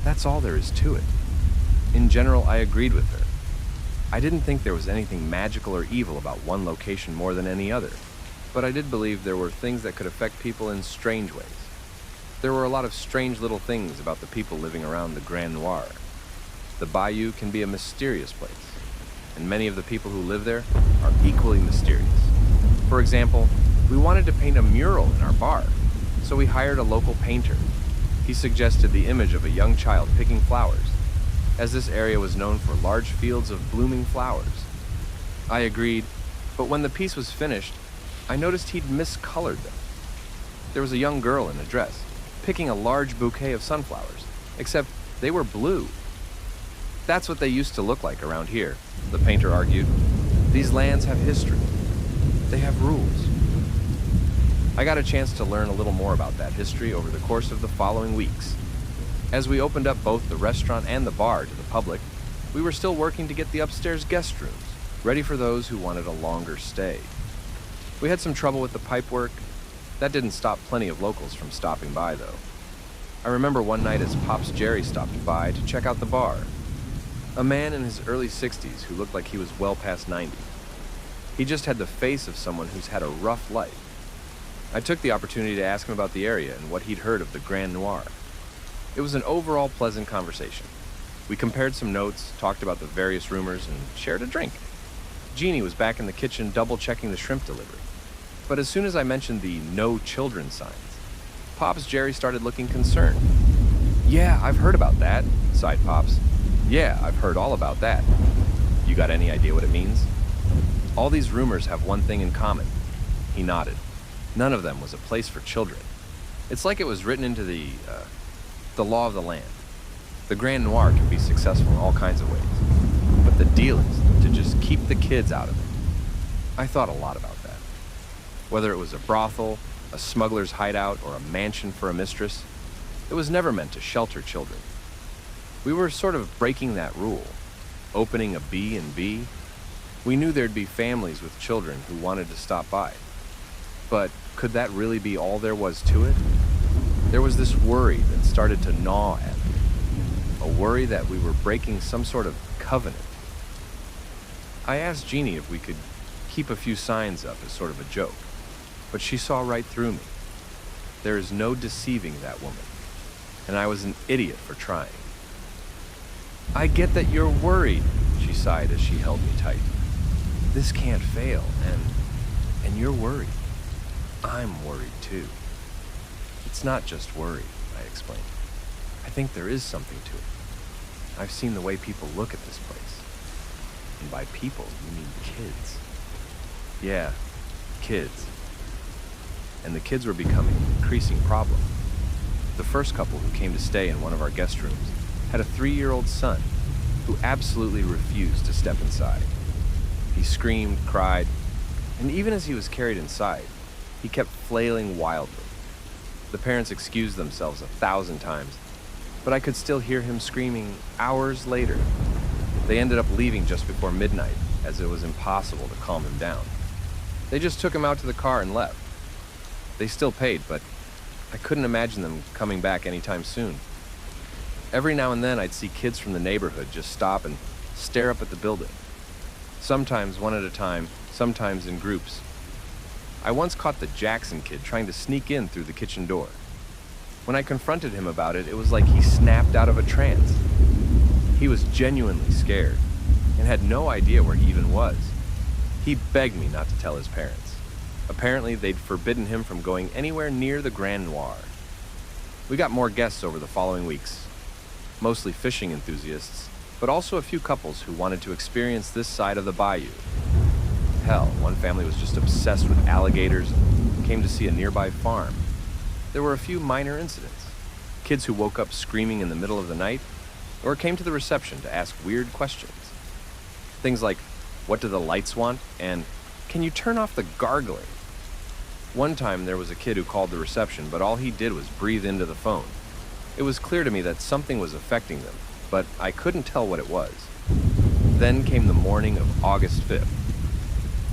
That's all there is to it. In general, I agreed with her. I didn't think there was anything magical or evil about one location more than any other, but I did believe there were things that could affect people in strange ways. There were a lot of strange little things about the people living around the Grand Noir. The bayou can be a mysterious place, and many of the people who live there are equally mysterious. For example, we wanted to paint a mural in our bar, so we hired a local painter. He suggested the image of a young child picking flowers, as this area was known for large fields of blooming flowers. I agreed, but when the piece was finished, I noticed he'd miscolored them. There was a young girl in a dress, picking a large bouquet of sunflowers, except they were blue. That's what they used to look like around here, the painter argued. These lands have history. They have rules. I got a chance to learn a little more about that history over the course of the following weeks. As we opened up both the restaurant and the bar to the public, we were still working to get the upstairs guest rooms ready for those who wanted a longer stay. We had some trouble with the pipework. That didn't stop plenty of locals from stopping by, though. I remember one night as Pops Jerry stopped by to check out the bar. A man in his early 60s who looked like he was well past 90. He just had the face of someone who's had a rough life. I took the opportunity to ask him about the area and what he'd heard of the Grand Noir. It was an overall pleasant conversation. We compared some notes, talked about the various rumors, and shared a drink. Jeannie was back in the kitchen double-checking the shrimp delivery. But as soon as I mentioned the no children signs, Pops Jerry started looking concerned. "Yeah, I've heard about that," sighed Pops. "Yeah, I've heard all about that. You got any idea what it means?" "All these rumors have one thing in common." He nodded. None of them was a place for children. It's like it was written into the law of the land. The Grand Noir can be successful in all kinds of ways, but the deal is to just keep the kids out of it. I thought a lot about that. Whether it was a brothel, a smuggler's hideout, or a mansion for a mistress. It was never meant to shelter children. We were sort of breaking that rule, opening a B&B. We knew there'd be families with children who wanted to stop by. But could that really be all there was to it? There was this worry that started to gnaw at me, a worry that we were breaking some sort of covenant. I asked Jeannie if we could keep a few signs up as sort of a joke, but she saw right through me. There is no deceiving that woman, and I was an idiot for trying. "I get that you're worried," she sighed as she held me tight. "This can't fail, and you're worried. I'm worried too." "It's not just worry," I explained. "I think there is something to it. I've seen the way people look at this place. And by people, you mean kids." "Yeah, kids." And the kids were becoming an increasing problem. The first couple who came to stay in one of our guest rooms had a 3-year-old son who absolutely refused to step inside. He screamed, cried, and even as he was carried inside, he kept flailing wildly. The parents excused themselves 1,000 times, but I could still hear him screaming hours later. They ended up leaving just before midnight, as it was impossible to calm him down. They just took him out to the car and left. They still paid, but I couldn't imagine them coming back anytime soon. Every now and then I'd see kids from the neighborhood just stop and stare up at the building. Sometimes one at a time, sometimes in groups. I once caught the Jackson kid trying to sneak in through the kitchen door. When I confronted him about it, it was like he snapped out of a trance. He was genuinely scared and had no idea where he even was. He begged me not to tell his parents. Apparently, they'd forbidden him from going anywhere near the Grand Noir. We got more guests over the following weeks, mostly fishing enthusiasts, but also a few couples who wanted to experience this side of the bayou. Hell, one family was just obsessed with alligators and came to see a nearby farm. There were a few minor incidents. Kids who woke up screaming in the middle of the night, or came to the reception to ask weird questions. Things like, "What do the lights want?" and "Can you turn off the gargling?" One time there was a kid who called the reception, but all he did was breathe into the phone. It was clear to me that something was affecting them, but I couldn't tell what it was. Then came the morning of August 5th.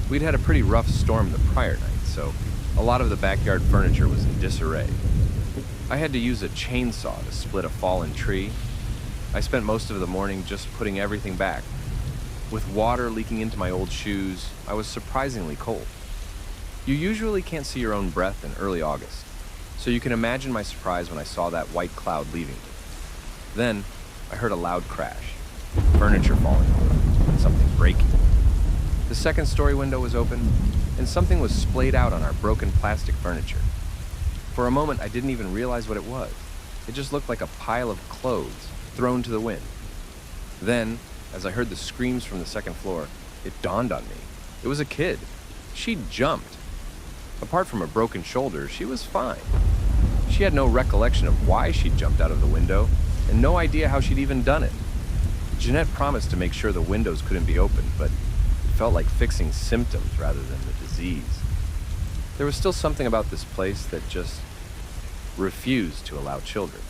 We'd had a pretty rough storm the prior night, so a lot of the backyard furniture was in disarray. I had to use a chainsaw to split a fallen tree. I spent most of the morning just putting everything back. With water leaking into my old shoes, I was surprisingly cold. You usually can't see your own breath in early August, so you can imagine my surprise when I saw that white cloud leaving me. Then, I heard a loud crash, furniture falling over, and something breaking. The second-story window was open, and something was splayed out on our broken plastic furniture. For a moment, I didn't even realize what it was. It just looked like a pile of clothes thrown to the wind. Then, as I heard the screams from the second floor, it dawned on me. It was a kid. She'd jumped. Apart from a broken shoulder, she was fine. She had no recollection of why she'd jumped out of the window, and no idea how she'd even done it. Jeanette promised to make sure the windows couldn't be opened, but it felt like fixing symptoms rather than the disease. There was still something about this place that just refused to allow children.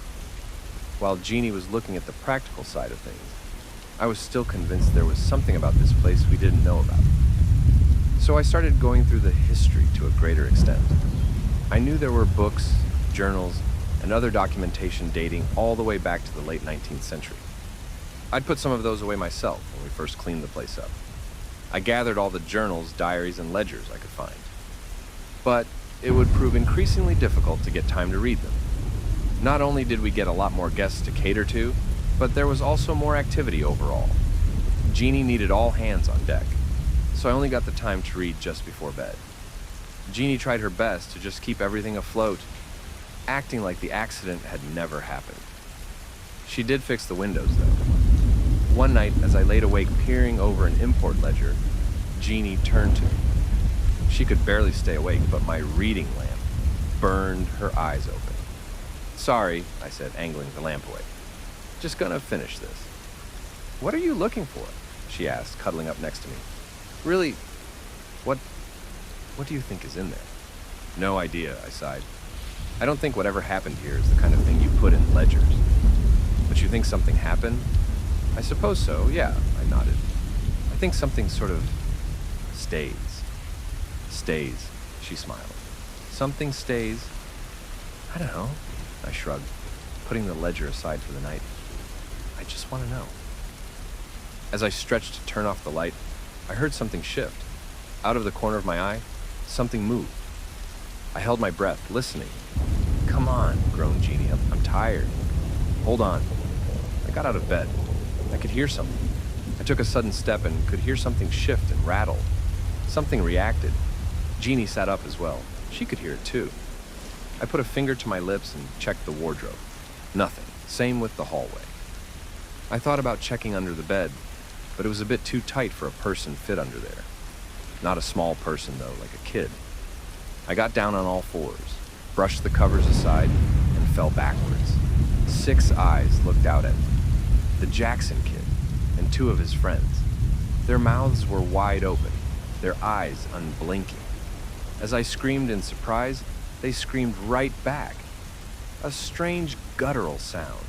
While Jeannie was looking at the practical side of things, I was still convinced there was something about this place we didn't know about. So I started going through the history to a greater extent. I knew there were books, journals, and other documentation dating all the way back to the late 19th century. I'd put some of those away myself when we first cleaned the place up. I gathered all the journals, diaries, and ledgers I could find. But it would prove increasingly difficult to get time to read them. Not only did we get a lot more guests to cater to, but there was also more activity overall. Jeannie needed all hands on deck, so I only got the time to read just before bed. Jeannie tried her best to just keep everything afloat, acting like the accident had never happened. She did fix the windows, though. One night, as I laid awake peering over an import ledger, Jeannie turned to me. She could barely stay awake, but my reading lamp burned her eyes open. "Sorry," I said, angling the lamp away. "Just gonna finish this." "What are you looking for?" she asked, cuddling up next to me. "Really, what do you think is in there?" No idea, I sighed. I don't think whatever happened here is the kind of thing you put in ledgers. But you think something happened? I suppose so, yeah, I nodded. I think something sort of stays. Stays, she smiled. Something stays? I don't know, I shrugged, putting the ledger aside for the night. I just want to know. As I stretched to turn off the light, I heard something shift. Out of the corner of my eye, something moved. I held my breath, listening. Come on, groaned Jeannie. I'm tired. Hold on. I got out of bed. I could hear something. I took a sudden step and could hear something shift and rattle. Something reacted. Jeannie sat up as well. She could hear it too. I put a finger to my lips and checked the wardrobe. Nothing. Same with the hallway. I thought about checking under the bed, but it was a bit too tight for a person fit under there. Not a small person though, like a kid. I got down on all fours, brushed the covers aside, and fell backwards. 6 eyes looked out at me. The Jackson kid and 2 of his friends. Their mouths were wide open, their eyes unblinking. As I screamed in surprise, they screamed right back. A strange guttural sound,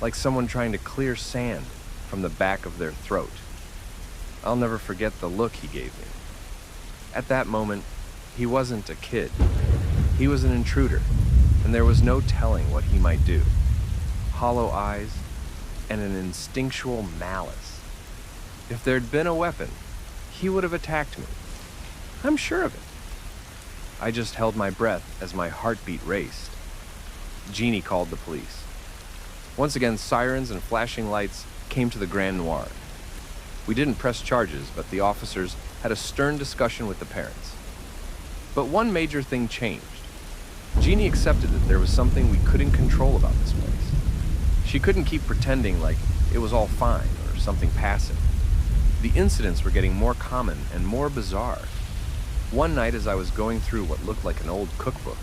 like someone trying to clear sand from the back of their throat. I'll never forget the look he gave me. At that moment, he wasn't a kid. He was an intruder, and there was no telling what he might do. Hollow eyes and an instinctual malice. If there'd been a weapon, he would have attacked me. I'm sure of it. I just held my breath as my heartbeat raced. Jeannie called the police. Once again, sirens and flashing lights came to the Grand Noir. We didn't press charges, but the officers had a stern discussion with the parents. But one major thing changed. Jeannie accepted that there was something we couldn't control about this place. She couldn't keep pretending like it was all fine or something passing. The incidents were getting more common and more bizarre. One night as I was going through what looked like an old cookbook,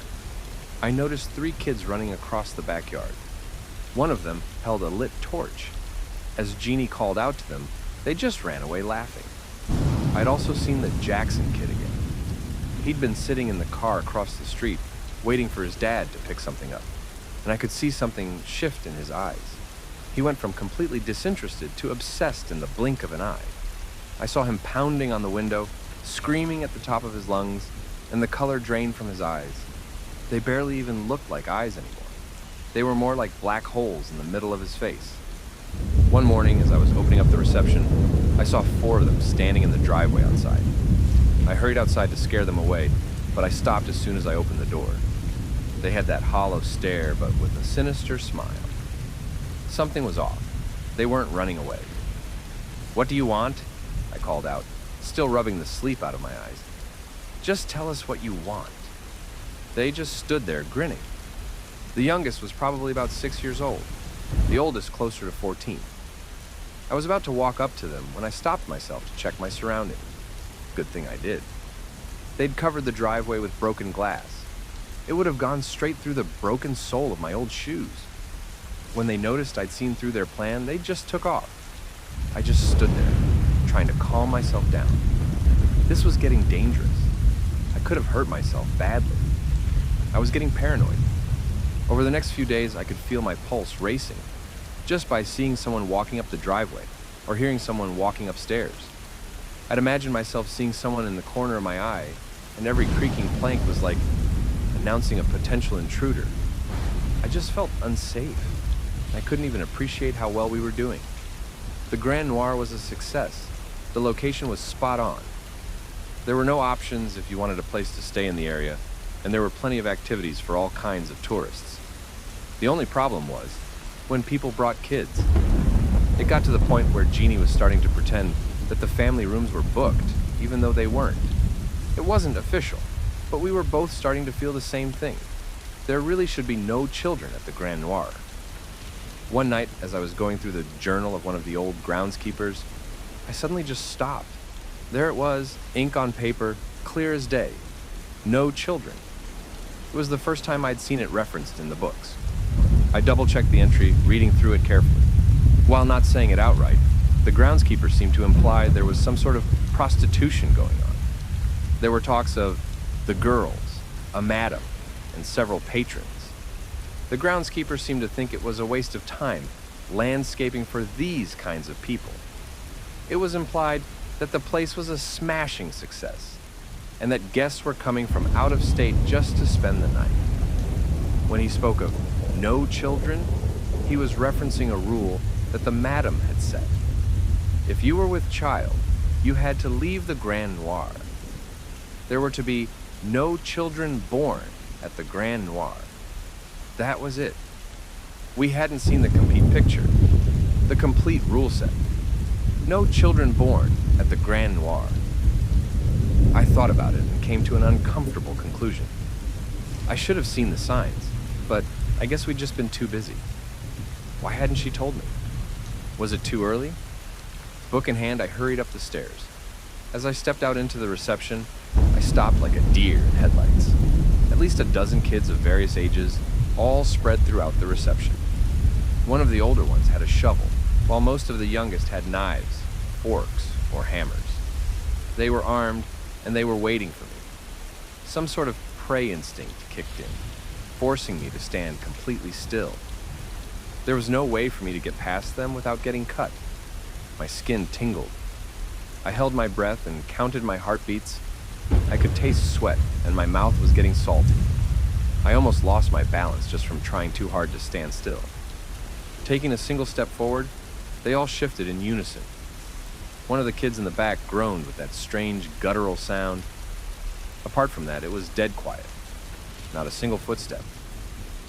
I noticed 3 kids running across the backyard. One of them held a lit torch. As Jeannie called out to them, they just ran away laughing. I'd also seen the Jackson kid again. He'd been sitting in the car across the street, waiting for his dad to pick something up, and I could see something shift in his eyes. He went from completely disinterested to obsessed in the blink of an eye. I saw him pounding on the window, screaming at the top of his lungs, and the color drained from his eyes. They barely even looked like eyes anymore. They were more like black holes in the middle of his face. One morning, as I was opening up the reception, I saw 4 of them standing in the driveway outside. I hurried outside to scare them away, but I stopped as soon as I opened the door. They had that hollow stare, but with a sinister smile. Something was off. They weren't running away. "What do you want?" I called out, still rubbing the sleep out of my eyes. "Just tell us what you want." They just stood there grinning. The youngest was probably about 6 years old, the oldest closer to 14. I was about to walk up to them when I stopped myself to check my surroundings. Good thing I did. They'd covered the driveway with broken glass. It would have gone straight through the broken sole of my old shoes. When they noticed I'd seen through their plan, they just took off. I just stood there, trying to calm myself down. This was getting dangerous. I could have hurt myself badly. I was getting paranoid. Over the next few days, I could feel my pulse racing, just by seeing someone walking up the driveway or hearing someone walking upstairs. I'd imagine myself seeing someone in the corner of my eye, and every creaking plank was like announcing a potential intruder. I just felt unsafe. I couldn't even appreciate how well we were doing. The Grand Noir was a success. The location was spot on. There were no options if you wanted a place to stay in the area, and there were plenty of activities for all kinds of tourists. The only problem was when people brought kids. It got to the point where Jeannie was starting to pretend that the family rooms were booked, even though they weren't. It wasn't official, but we were both starting to feel the same thing. There really should be no children at the Grand Noir. One night, as I was going through the journal of one of the old groundskeepers, I suddenly just stopped. There it was, ink on paper, clear as day. No children. It was the first time I'd seen it referenced in the books. I double-checked the entry, reading through it carefully. While not saying it outright, the groundskeeper seemed to imply there was some sort of prostitution going on. There were talks of the girls, a madam, and several patrons. The groundskeeper seemed to think it was a waste of time landscaping for these kinds of people. It was implied that the place was a smashing success, and that guests were coming from out of state just to spend the night. When he spoke of no children, he was referencing a rule that the madam had set. If you were with child, you had to leave the Grand Noir. There were to be no children born at the Grand Noir. That was it. We hadn't seen the complete picture, the complete rule set. No children born at the Grand Noir. I thought about it and came to an uncomfortable conclusion. I should have seen the signs, but I guess we'd just been too busy. Why hadn't she told me? Was it too early? Book in hand, I hurried up the stairs. As I stepped out into the reception, I stopped like a deer in headlights. At least a dozen kids of various ages, all spread throughout the reception. One of the older ones had a shovel, while most of the youngest had knives, forks, or hammers. They were armed, and they were waiting for me. Some sort of prey instinct kicked in, forcing me to stand completely still. There was no way for me to get past them without getting cut. My skin tingled. I held my breath and counted my heartbeats. I could taste sweat, and my mouth was getting salty. I almost lost my balance just from trying too hard to stand still. Taking a single step forward, they all shifted in unison. One of the kids in the back groaned with that strange guttural sound. Apart from that, it was dead quiet. Not a single footstep.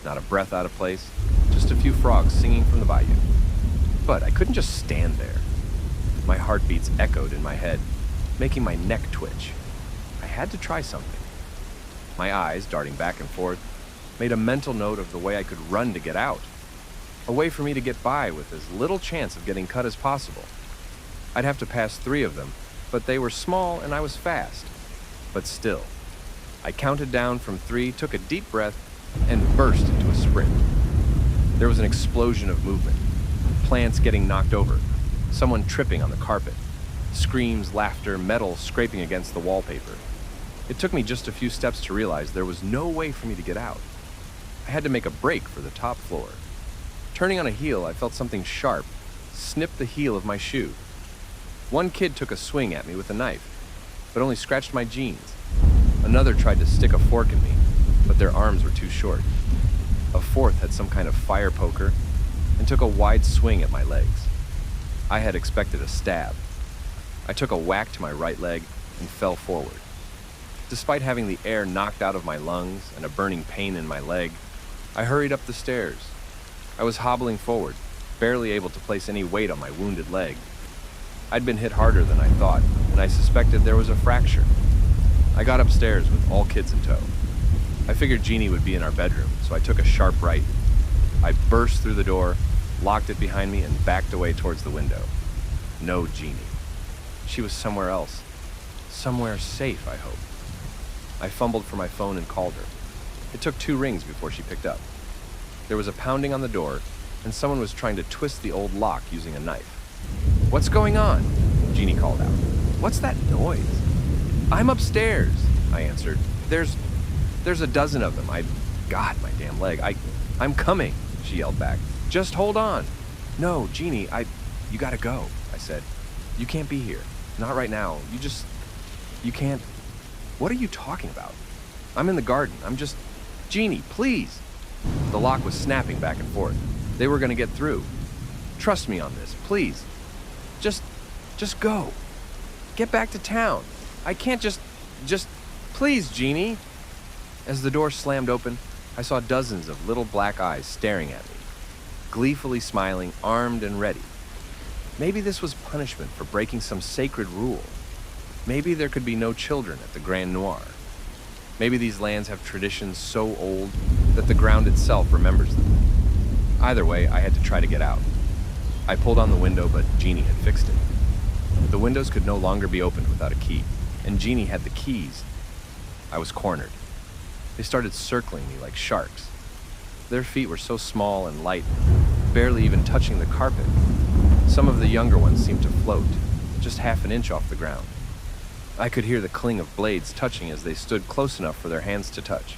Not a breath out of place. Just a few frogs singing from the bayou. But I couldn't just stand there. My heartbeats echoed in my head, making my neck twitch. I had to try something. My eyes, darting back and forth, made a mental note of the way I could run to get out. A way for me to get by with as little chance of getting cut as possible. I'd have to pass 3 of them, but they were small and I was fast. But still, I counted down from 3, took a deep breath, and burst into a sprint. There was an explosion of movement. Plants getting knocked over, someone tripping on the carpet, screams, laughter, metal scraping against the wallpaper. It took me just a few steps to realize there was no way for me to get out. I had to make a break for the top floor. Turning on a heel, I felt something sharp snip the heel of my shoe. One kid took a swing at me with a knife, but only scratched my jeans. Another tried to stick a fork in me, but their arms were too short. A fourth had some kind of fire poker and took a wide swing at my legs. I had expected a stab. I took a whack to my right leg and fell forward. Despite having the air knocked out of my lungs and a burning pain in my leg, I hurried up the stairs. I was hobbling forward, barely able to place any weight on my wounded leg. I'd been hit harder than I thought, and I suspected there was a fracture. I got upstairs with all kids in tow. I figured Jeannie would be in our bedroom, so I took a sharp right. I burst through the door, locked it behind me, and backed away towards the window. No Jeannie. She was somewhere else. Somewhere safe, I hope. I fumbled for my phone and called her. It took 2 rings before she picked up. There was a pounding on the door, and someone was trying to twist the old lock using a knife. "What's going on?" Jeannie called out. "What's that noise?" "I'm upstairs," I answered. There's a dozen of them. God, my damn leg. I'm coming," she yelled back. "Just hold on." "No, Jeannie, you gotta go," I said. "You can't be here. Not right now. You can't." "What are you talking about? I'm in the garden. Jeannie, please." The lock was snapping back and forth. They were gonna get through. "Trust me on this, please. Just go. Get back to town. I can't just, please, Jeannie." As the door slammed open, I saw dozens of little black eyes staring at me, gleefully smiling, armed and ready. Maybe this was punishment for breaking some sacred rule. Maybe there could be no children at the Grand Noir. Maybe these lands have traditions so old that the ground itself remembers them. Either way, I had to try to get out. I pulled on the window, but Jeannie had fixed it. The windows could no longer be opened without a key, and Jeannie had the keys. I was cornered. They started circling me like sharks. Their feet were so small and light, barely even touching the carpet. Some of the younger ones seemed to float, just half an inch off the ground. I could hear the cling of blades touching as they stood close enough for their hands to touch.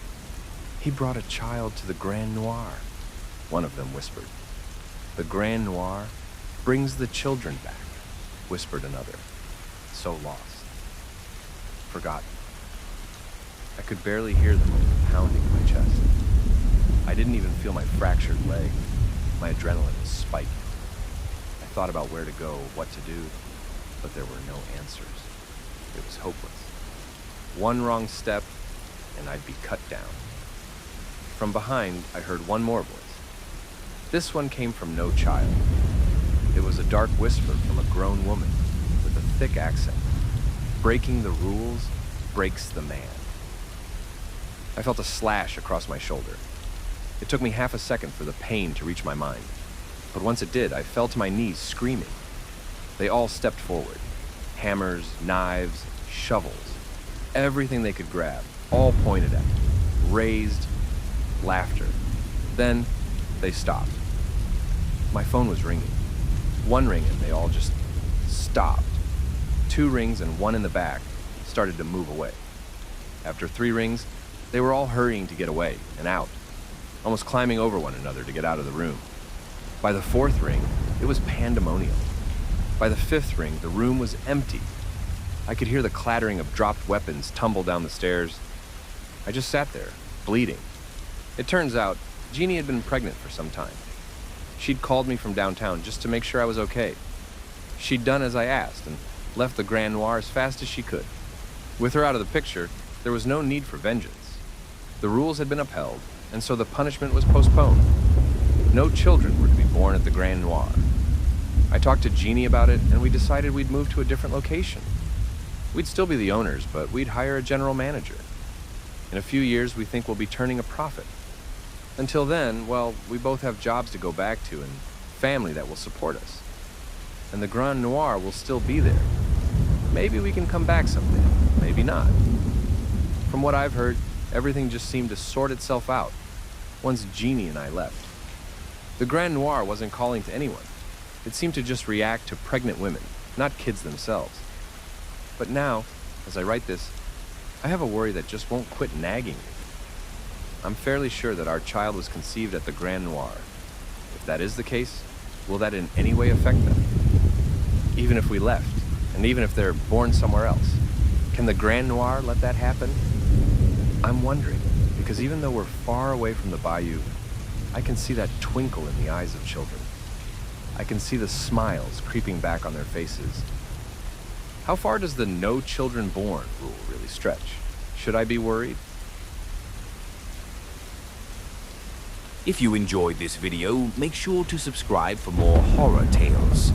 "He brought a child to the Grand Noir," one of them whispered. "The Grand Noir brings the children back," whispered another. So lost. Forgotten. I could barely hear them pounding my chest. I didn't even feel my fractured leg. My adrenaline was spiking. I thought about where to go, what to do, but there were no answers. It was hopeless. One wrong step, and I'd be cut down. From behind, I heard one more voice. This one came from no child. It was a dark whisper from a grown woman with a thick accent. "Breaking the rules breaks the man." I felt a slash across my shoulder. It took me half a second for the pain to reach my mind. But once it did, I fell to my knees screaming. They all stepped forward. Hammers, knives, shovels. Everything they could grab, all pointed at me. Raised, laughter. Then, they stopped. My phone was ringing. One ring and they all just stopped. 2 rings and one in the back started to move away. After 3 rings, they were all hurrying to get away and out, almost climbing over one another to get out of the room. By the 4th ring, it was pandemonium. By the 5th ring, the room was empty. I could hear the clattering of dropped weapons tumble down the stairs. I just sat there, bleeding. It turns out, Jeannie had been pregnant for some time. She'd called me from downtown just to make sure I was okay. She'd done as I asked and left the Grand Noir as fast as she could. With her out of the picture, there was no need for vengeance. The rules had been upheld, and so the punishment was postponed. No children were to be born at the Grand Noir. I talked to Jeannie about it, and we decided we'd move to a different location. We'd still be the owners, but we'd hire a general manager. In a few years, we think we'll be turning a profit. Until then, well, we both have jobs to go back to and family that will support us. And the Grand Noir will still be there. Maybe we can come back someday, maybe not. From what I've heard, everything just seemed to sort itself out once Jeannie and I left. The Grand Noir wasn't calling to anyone. It seemed to just react to pregnant women, not kids themselves. But now, as I write this, I have a worry that just won't quit nagging me. I'm fairly sure that our child was conceived at the Grand Noir. If that is the case, will that in any way affect them? Even if we left, and even if they're born somewhere else, can the Grand Noir let that happen? I'm wondering, because even though we're far away from the bayou, I can see that twinkle in the eyes of children. I can see the smiles creeping back on their faces. How far does the no children born rule really stretch? Should I be worried? If you enjoyed this video, make sure to subscribe for more horror tales.